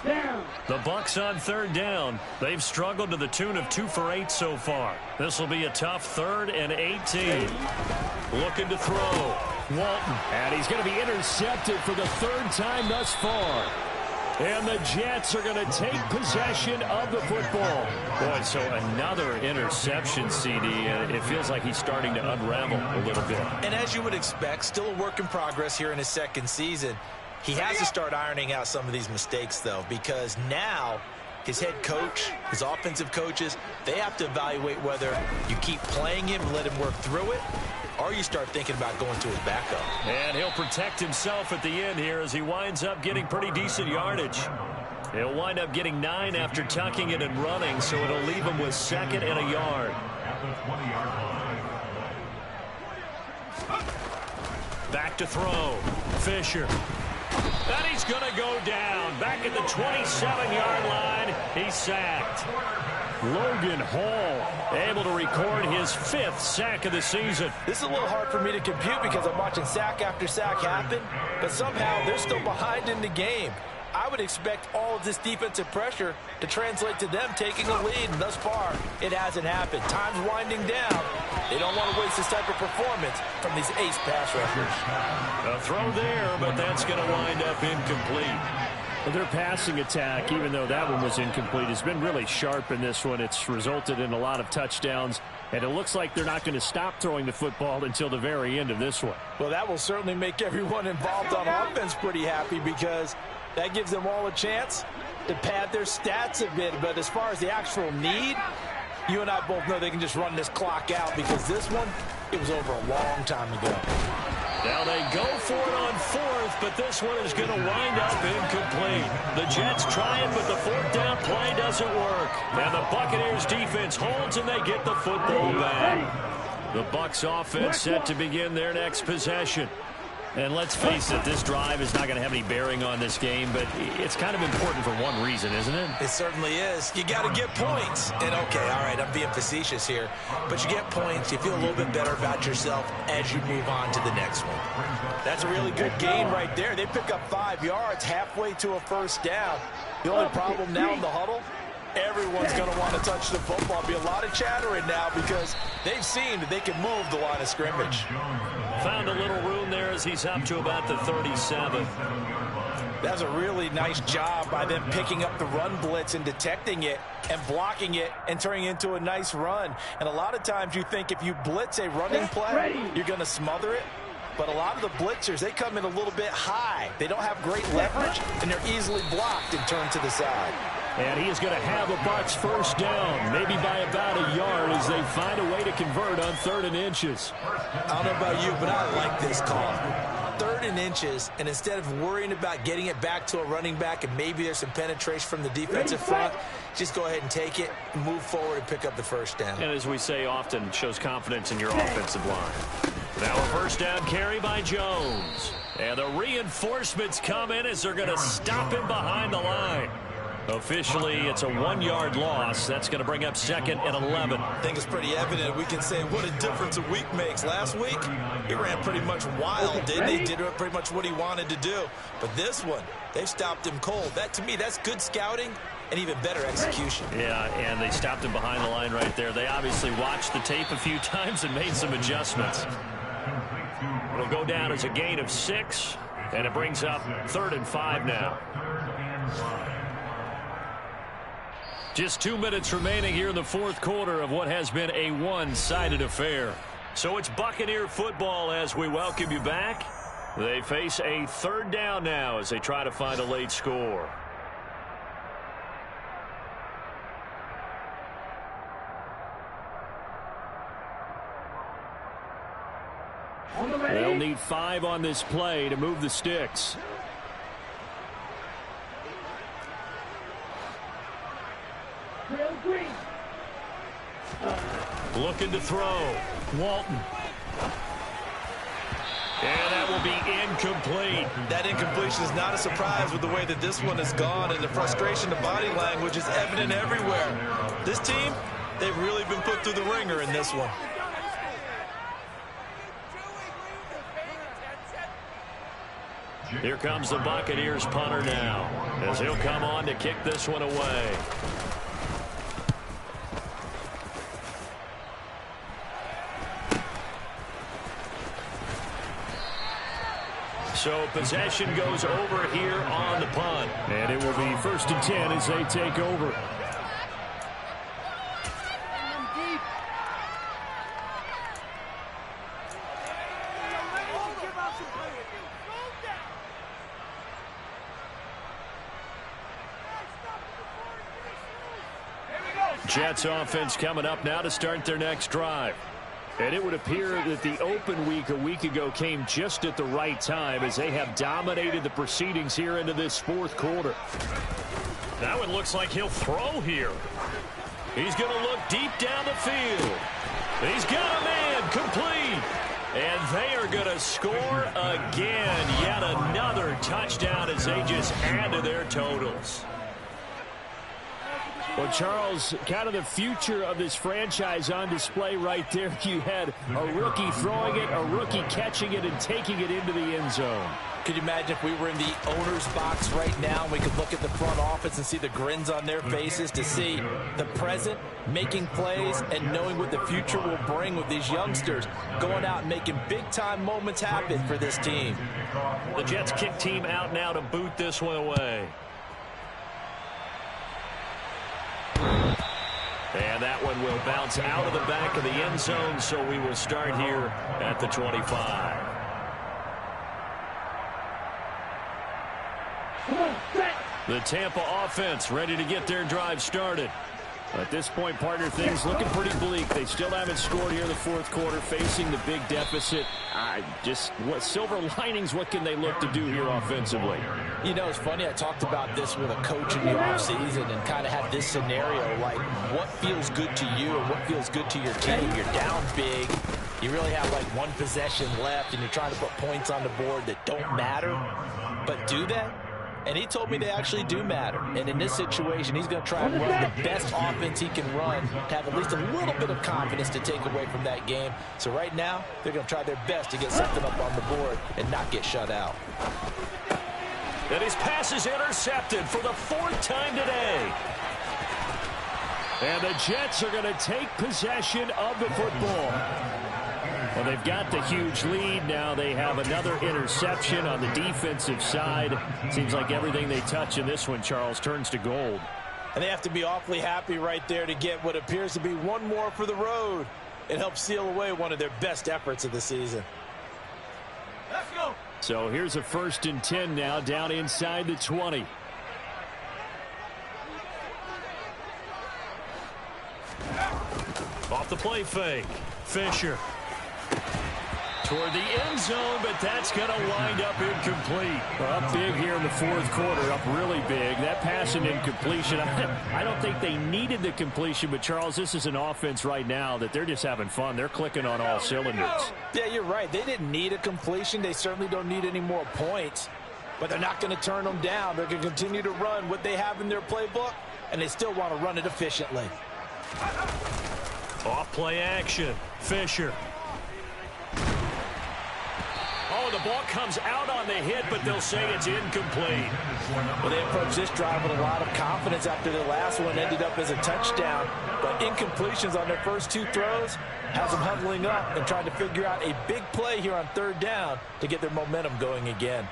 Down. The Bucs on 3rd down. They've struggled to the tune of 2 for 8 so far. This will be a tough 3rd and 18. Looking to throw. Walton. And he's going to be intercepted for the 3rd time thus far. And the Jets are going to take possession of the football. Boy, so another interception, CD. It feels like he's starting to unravel a little bit. And as you would expect, still a work in progress here in his 2nd season. He has to start ironing out some of these mistakes, though, because now his head coach, his offensive coaches, they have to evaluate whether you keep playing him and let him work through it, or you start thinking about going to his backup. And he'll protect himself at the end here as he winds up getting pretty decent yardage. He'll wind up getting 9 after tucking it and running, so it'll leave him with 2nd and a yard. At the 20-yard line. Back to throw. Fisher. And he's going to go down. Back at the 27-yard line. He's sacked. Logan Hall able to record his 5th sack of the season. This is a little hard for me to compute because I'm watching sack after sack happen, but somehow they're still behind in the game. I would expect all of this defensive pressure to translate to them taking a lead, and thus far, it hasn't happened. Time's winding down. They don't want to waste this type of performance from these ace pass rushers. A throw there, but that's going to wind up incomplete. Well, their passing attack, even though that one was incomplete, has been really sharp in this one. It's resulted in a lot of touchdowns, and it looks like they're not going to stop throwing the football until the very end of this one. Well, that will certainly make everyone involved on offense pretty happy because that gives them all a chance to pad their stats a bit. But as far as the actual need, you and I both know they can just run this clock out because this one, it was over a long time ago. Now they go for it on 4th, but this one is going to wind up incomplete. The Jets trying, but the 4th down play doesn't work. And the Buccaneers defense holds, and they get the football back. The Bucs offense set to begin their next possession. And let's face it, this drive is not going to have any bearing on this game, but it's kind of important for one reason, isn't it? It certainly is. You got to get points. And, okay, all right, I'm being facetious here, but you get points, you feel a little bit better about yourself as you move on to the next one. That's a really good gain right there. They pick up 5 yards halfway to a first down. The only problem now in the huddle, everyone's going to want to touch the football. Be a lot of chattering now because they've seen that they can move the line of scrimmage. Found a little room there as he's up to about the 37. That's a really nice job by them picking up the run blitz and detecting it and blocking it and turning it into a nice run. And a lot of times you think if you blitz a running play, you're going to smother it. But a lot of the blitzers, they come in a little bit high. They don't have great leverage, and they're easily blocked and turned to the side. And he is going to have a Bucs first down, maybe by about a yard as they find a way to convert on 3rd and inches. I don't know about you, but I like this call. 3rd and inches, and instead of worrying about getting it back to a running back and maybe there's some penetration from the defensive front, just go ahead and take it, move forward, and pick up the first down. And as we say often, shows confidence in your offensive line. Now a first down carry by Jones. And the reinforcements come in as they're going to stop him behind the line. Officially, it's a 1-yard loss. That's going to bring up 2nd and 11. I think it's pretty evident. We can say what a difference a week makes. Last week, he ran pretty much wild, didn't he? Did pretty much what he wanted to do. But this one, they've stopped him cold. That, to me, that's good scouting and even better execution. Yeah, and they stopped him behind the line right there. They obviously watched the tape a few times and made some adjustments. It'll go down as a gain of 6, and it brings up 3rd and 5 now. Just 2 minutes remaining here in the 4th quarter of what has been a one-sided affair. So it's Buccaneer football as we welcome you back. They face a 3rd down now as they try to find a late score. They'll need 5 on this play to move the sticks. Looking to throw. Walton. And that will be incomplete. That incompletion is not a surprise with the way that this one has gone, and the frustration, the body language is evident everywhere. This team, they've really been put through the ringer in this one. Here comes the Buccaneers punter now as he'll come on to kick this one away. So possession goes over here on the punt. And it will be 1st and 10 as they take over. Jets offense coming up now to start their next drive. And it would appear that the open week a week ago came just at the right time as they have dominated the proceedings here into this 4th quarter. That one looks like he'll throw here. He's going to look deep down the field. He's got a man complete. And they are going to score again. Yet another touchdown as they just add to their totals. Well, Charles, kind of the future of this franchise on display right there. You had a rookie throwing it, a rookie catching it, and taking it into the end zone. Could you imagine if we were in the owner's box right now and we could look at the front office and see the grins on their faces, to see the present making plays and knowing what the future will bring with these youngsters going out and making big-time moments happen for this team. The Jets kick team out now to boot this one away. And that one will bounce out of the back of the end zone, so we will start here at the 25. The Tampa offense ready to get their drive started. At this point, partner, things looking pretty bleak. They still haven't scored here in the fourth quarter, facing the big deficit. What silver linings, what can they look to do here offensively? You know, it's funny, I talked about this with a coach in the offseason and kind of had this scenario, like what feels good to you and what feels good to your team. You're down big. You really have like one possession left, and you're trying to put points on the board that don't matter. But do that? And he told me they actually do matter. And in this situation, he's going to try and run the best offense he can run to have at least a little bit of confidence to take away from that game. So right now, they're going to try their best to get something up on the board and not get shut out. And his pass is intercepted for the fourth time today. And the Jets are going to take possession of the football. Well, they've got the huge lead. Now they have another interception on the defensive side. Seems like everything they touch in this one, Charles, turns to gold. And they have to be awfully happy right there to get what appears to be one more for the road. It helps seal away one of their best efforts of the season. Let's go. So here's a 1st and 10 now, down inside the 20. Off the play fake. Fisher. Toward the end zone, but that's going to wind up incomplete. Up big here in the fourth quarter, up really big. That pass and incompletion, I don't think they needed the completion, but Charles, this is an offense right now that they're just having fun. They're clicking on all cylinders. Yeah, you're right. They didn't need a completion. They certainly don't need any more points, but they're not going to turn them down. They're going to continue to run what they have in their playbook, and they still want to run it efficiently. Off play action. Fisher. Oh, the ball comes out on the hit, but they'll say it's incomplete. Well, they approached this drive with a lot of confidence after the last one ended up as a touchdown. But incompletions on their first two throws has them huddling up and trying to figure out a big play here on 3rd down to get their momentum going again.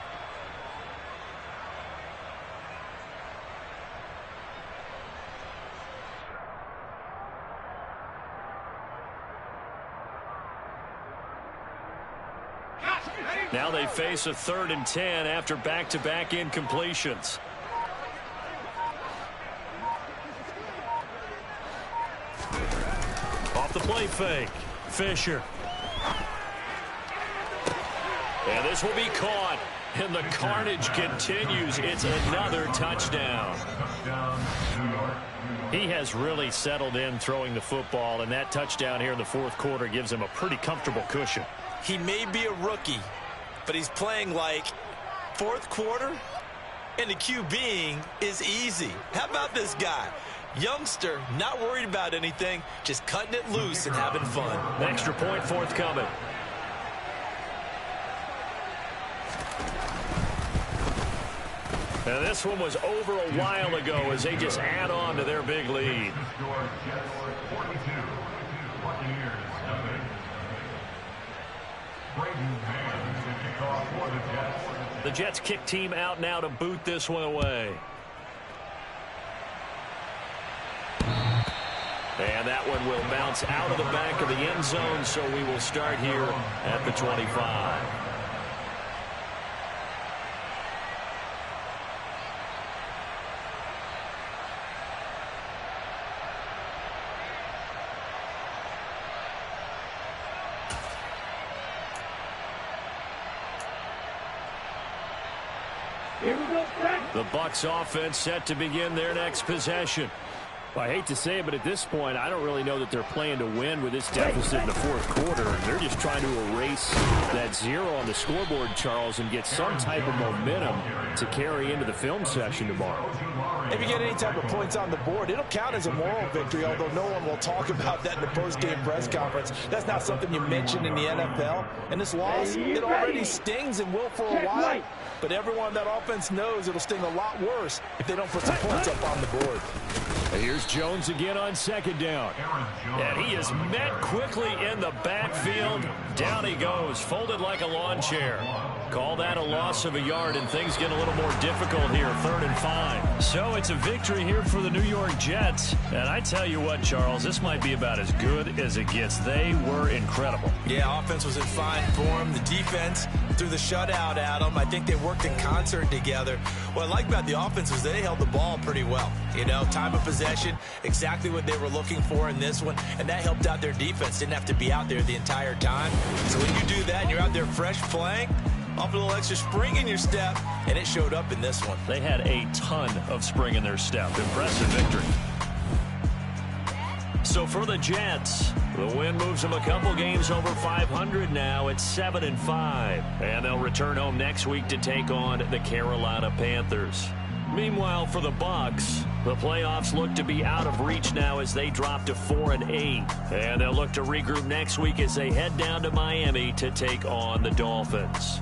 Now they face a 3rd and 10 after back-to-back incompletions. Off the play fake. Fisher. And this will be caught. And the carnage continues. It's another touchdown. He has really settled in throwing the football, and that touchdown here in the fourth quarter gives him a pretty comfortable cushion. He may be a rookie, but he's playing like fourth quarter, and the QBing is easy. How about this guy? Youngster, not worried about anything, just cutting it loose and having fun. An extra point forthcoming. And this one was over a while ago as they just add on to their big lead. The Jets kick team out now to boot this one away. And that one will bounce out of the back of the end zone, so we will start here at the 25. The Bucs offense set to begin their next possession. Well, I hate to say it, but at this point, I don't really know that they're playing to win with this deficit in the fourth quarter. They're just trying to erase that 0 on the scoreboard, Charles, and get some type of momentum to carry into the film session tomorrow. If you get any type of points on the board, it'll count as a moral victory, although no one will talk about that in the post-game press conference. That's not something you mention in the NFL. And this loss, it already stings and will for a while. But everyone on that offense knows it'll sting a lot worse if they don't put some points up on the board. Here's Jones again on second down. And he is met quickly in the backfield. Down he goes, folded like a lawn chair. Call that a loss of a yard, and things get a little more difficult here, 3rd and 5. So it's a victory here for the New York Jets. And I tell you what, Charles, this might be about as good as it gets. They were incredible. Yeah, offense was in fine form. The defense threw the shutout at them. I think they worked in concert together. What I like about the offense is they held the ball pretty well. You know, time of possession, exactly what they were looking for in this one, and that helped out their defense. Didn't have to be out there the entire time. So when you do that and you're out there fresh playing, off a little extra spring in your step, and it showed up in this one. They had a ton of spring in their step. Impressive victory. So for the Jets, the win moves them a couple games over 500 now. It's 7 and 5. And they'll return home next week to take on the Carolina Panthers. Meanwhile, for the Bucs, the playoffs look to be out of reach now as they drop to 4 and 8. And they'll look to regroup next week as they head down to Miami to take on the Dolphins.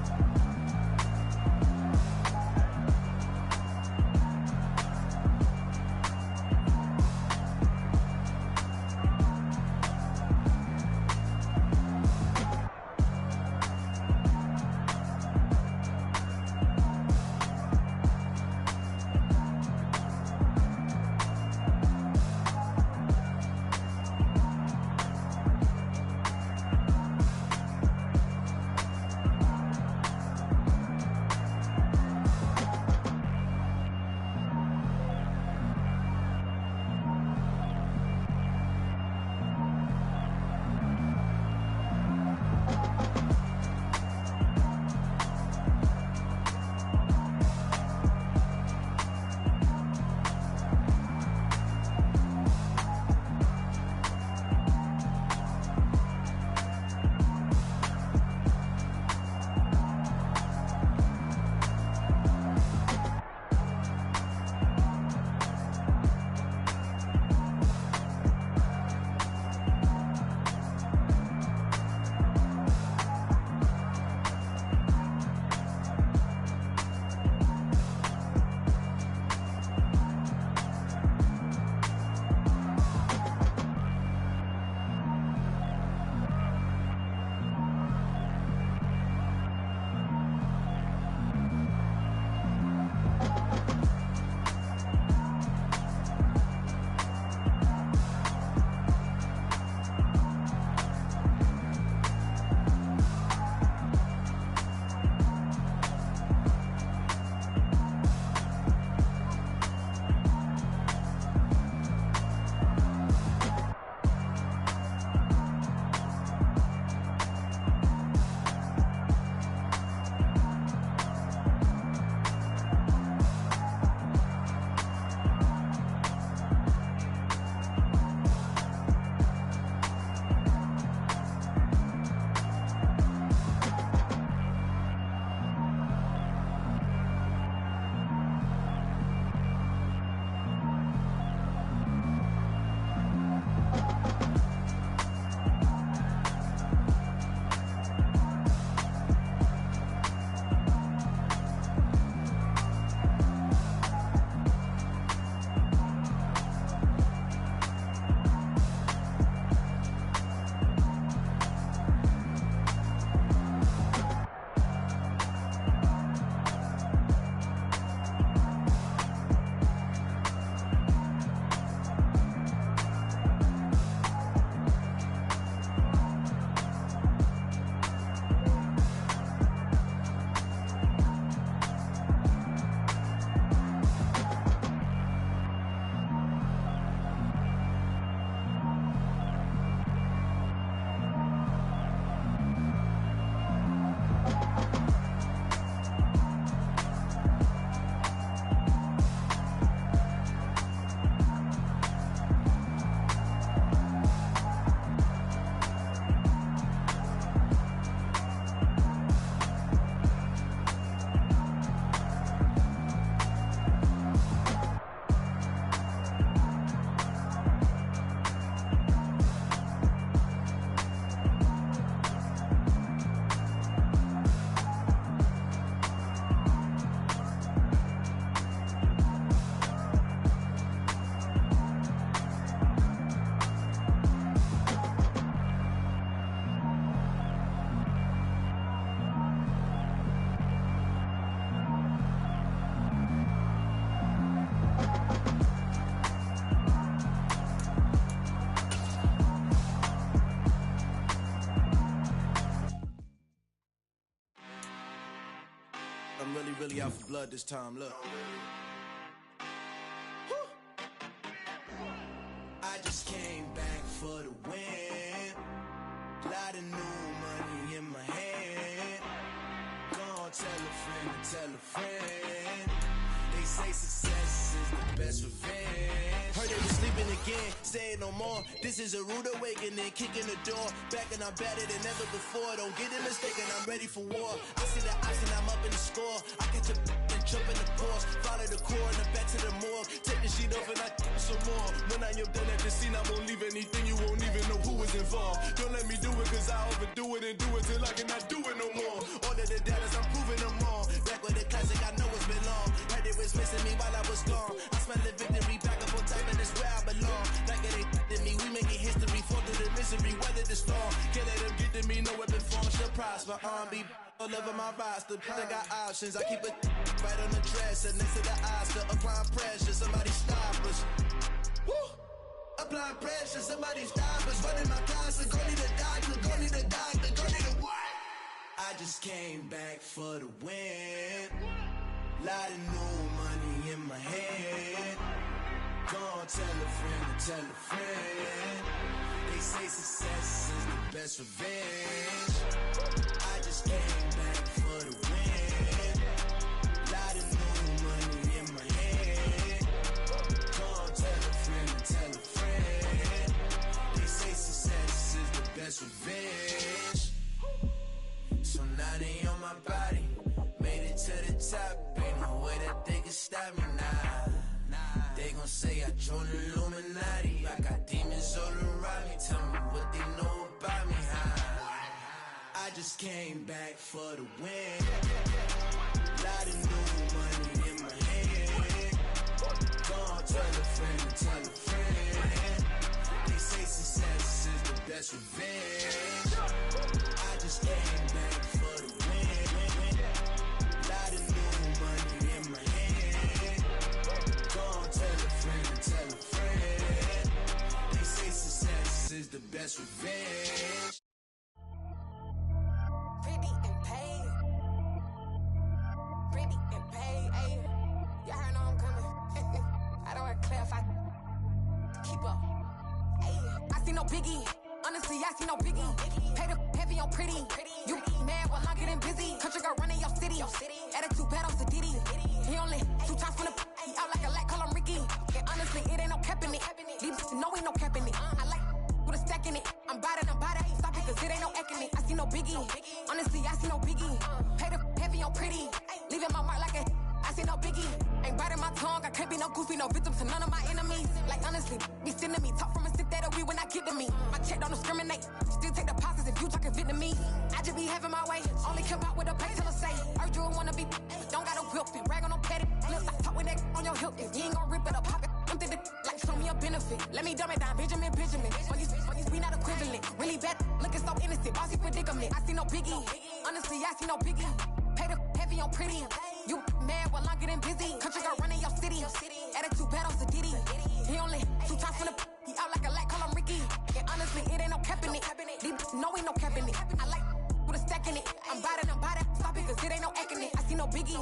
be out for blood this time, look. I just came back for the win. Lot of new money in my hand. Gonna tell a friend to tell a friend. They say success is the best revenge. Heard they was sleeping again, say it no more. This is a rude awakening, kicking the door. Back and I'm better than ever before. Don't get it mistaken, I'm ready for war. I see the ops and I'm up in the score. I catch a and jump in the course. Follow the core and then back to the morgue. Take the sheet off and I some more. When I am done at the scene, I won't leave anything. You won't even know who is involved. Don't let me do it cause I overdo it and do it till I cannot do it no more. All of the data's I'm proving them wrong. Back with the classic, I know it's been long. Heard it was missing me while I was gone. I smell the victory back up on time and it's where I belong. Like it ain't to me, we making history. Fall through the misery, weather the storm. Can't let them get to me, no weapon form should prosper. Be all over my roster, I got options. I keep it right on the dresser, next to the Oscar. Applying pressure, somebody stop us. Woo! Applying pressure, somebody stop us. Running my class, go need a doctor, go need a doctor, go need a what? I just came back for the win. Lot of new money in my hand. Gonna tell a friend to tell a friend. They say success is the best revenge. I just came back for the win. Lot of new money in my hand. Gonna tell a friend to tell a friend. They say success is the best revenge. So now they on my body. Made it to the top. Ain't no way that they can stop me now. They gon' say I joined the Illuminati. I got demons all around me. Tell me what they know about me, huh? I just came back for the win. Lot of new money in my hand. Gonna tell a friend to tell a friend. They say success is the best revenge. I just came back for the win. Lot of new money in my hand. Gonna tell a friend to tell a friend. They say success is the best revenge. Pretty and paid. Pretty and paid, ayy. Y'all heard know I'm coming. I don't want to clarify. Keep up. Ayy. I see no biggie. Honestly, I see no biggie. Pay the heavy on pretty. You mad while I'm getting busy. Country girl running your city. Attitude bad on Sadidi. He only 2 times from the he out like a lack, call him Ricky. And honestly, it ain't no cap in it. These know ain't no cap in it. I like with a stack in it. I'm bad. Stop it, cause it ain't no eck in it. I see no biggie. Honestly, I see no biggie. Pay the heavy on pretty. Leaving my mark like a I see no biggie. Ain't biting my tongue. I can't be no goofy, no victim to none of my enemies. Like honestly, be sending me talk from a stick that we when I get to me. My check don't discriminate. Still take deposits if you talking Vietnamese. I just be having my way. Only care about what the pay teller say. Urge you wanna be, don't got a whip and brag on no petty. Let's not talk with that on your hip. If you ain't gon' rip it up, pop it. I'm thinking like show me a benefit. Let me dumb it down, Benjamin. On these we not equivalent. Really bad, looking so innocent. Bossy predicament. I see no biggie. Honestly, I see no biggie. Pay the heavy on pretty. You mad while I'm getting busy. Country girl running your city. Attitude bad on Sadidi. He only 2 times from the he out like a lack, call him Ricky. And honestly, it ain't no cap in it. These know ain't no cap in it. I like with a stack in it. I'm bad. Stop it, cause it ain't no eck in it. I see no biggie.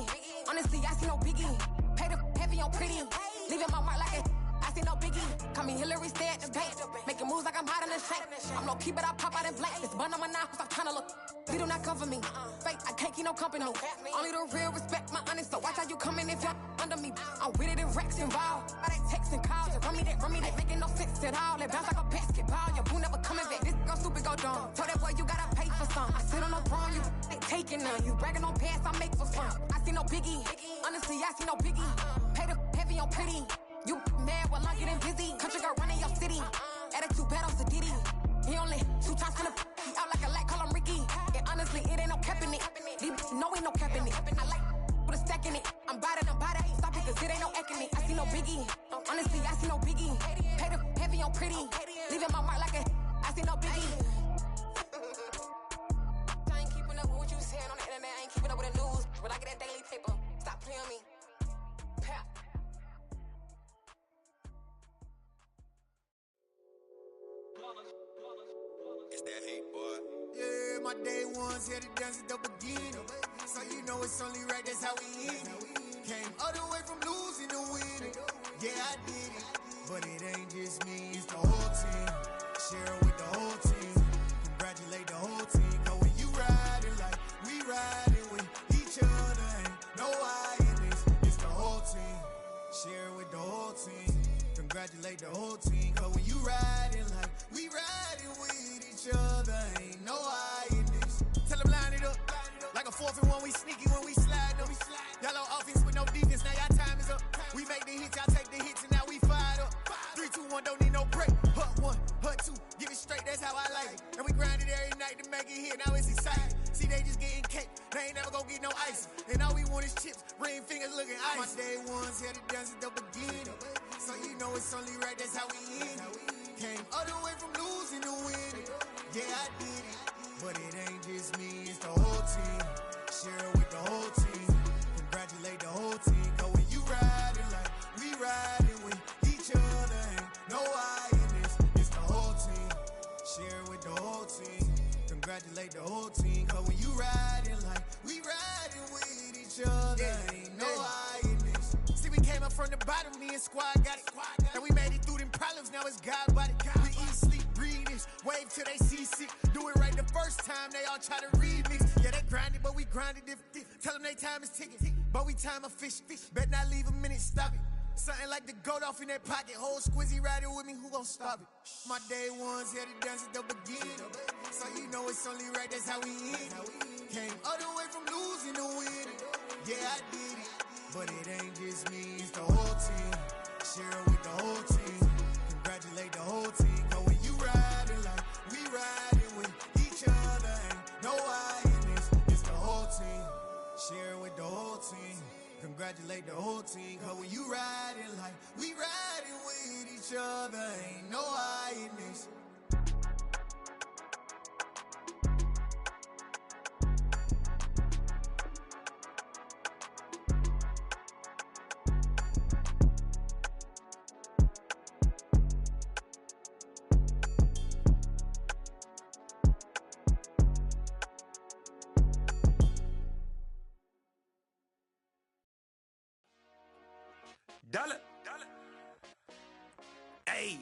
Honestly, I see no biggie. Pay the heavy on pretty. Leaving my mark like a I see no biggie. Call me Hillary, stay at the bank. Making moves like I'm hot in the shank. I'm low key, but I pop out in blank. It's bun on my knife, stop trying to look. They do not come for me. Fake, I can't keep no company. Only the real respect my honest. So watch how you come in if you're under me. I'm with it in racks involved. I they text and calls and run me that. Making no sense at all. They bounce like a basketball. Your boo never coming back. This go stupid, go dumb. Told that boy you gotta pay for some. I sit on no throne, you ain't taking none. You bragging on pants, I make for fun. I see no biggie. Honestly, I see no biggie. Pay the heavy on pretty. You mad while I'm getting busy. Country girl running your city. Attitude bad on Sadidi. He only 2 times from the he out like a lack, call him Ricky. And honestly, it ain't no cap in it. These know ain't no cap in it. I like with a stack in it. I'm bad. Stop it, cause it ain't no eck in it. I see no biggie. Honestly, I see no biggie. Pay the heavy on pretty. Leaving my mark like a I see no biggie. I ain't keeping up with what you saying on the internet. I ain't keeping up with the news. But I get that daily paper. Stop playing me. Pap. It's that hate, boy. Yeah, my day ones here to dance at the beginning. So you know it's only right, that's how we end it. Came all the way from losing to winning. Yeah, I did it. But it ain't just me, it's the whole team. Share it with the whole team. Congratulate the whole team. Cause when you riding like we riding with each other, ain't no I in this. It's the whole team. Share it with the whole team. Congratulate the whole team. Cause when you riding like we riding with each other, ain't no I in this. Tell them line it up. Like a 4th and 1, we sneaky when we slide them. Y'all on offense with no defense, now y'all time is up. We make the hits, y'all take the hits, and now we fired up. 3, 2, 1, don't need no break. Hut 1, hut 2, give it straight, that's how I like it. And we grind it every night to make it here, now it's exciting. See, they just getting cake, they ain't never gonna get no ice. And all we want is chips, ring fingers looking ice. My day ones here to dance at the beginning. So you know it's only right, that's how we end it. Came all the way from losing to winning. Yeah, I did it. But it ain't just me, it's the whole team. Share it with the whole team. Congratulate the whole team. Cause when you riding like we riding with each other, ain't no I in this. It's the whole team. Share it with the whole team. Congratulate the whole team. Cause when you riding like we riding with each other, ain't no I in this. See, we came up from the bottom, me and squad got it. And we made it through them problems, now it's God body. We eat, sleep, breathe this. Wave till they see sick. Do it right the first time, they all try to remix. Yeah, they grinded, but we grinded different. Tell them they time is ticking, but we time a fish. Bet not leave a minute, stop it. Something like the goat off in that pocket. Whole squizzy riding with me, who gon' stop it? My day ones here to dance at the beginning. So you know it's only right, that's how we end it. Came all the way from losing to winning. Yeah, I did it. But it ain't just me, it's the whole team. Share it with the whole team. Congratulate the whole team. Cause when you riding like we riding with each other, ain't no I in this. It's the whole team. Share it with the whole team. Congratulate the whole team. Cause when you riding like we riding with each other, ain't no I in this. Dollar. Hey,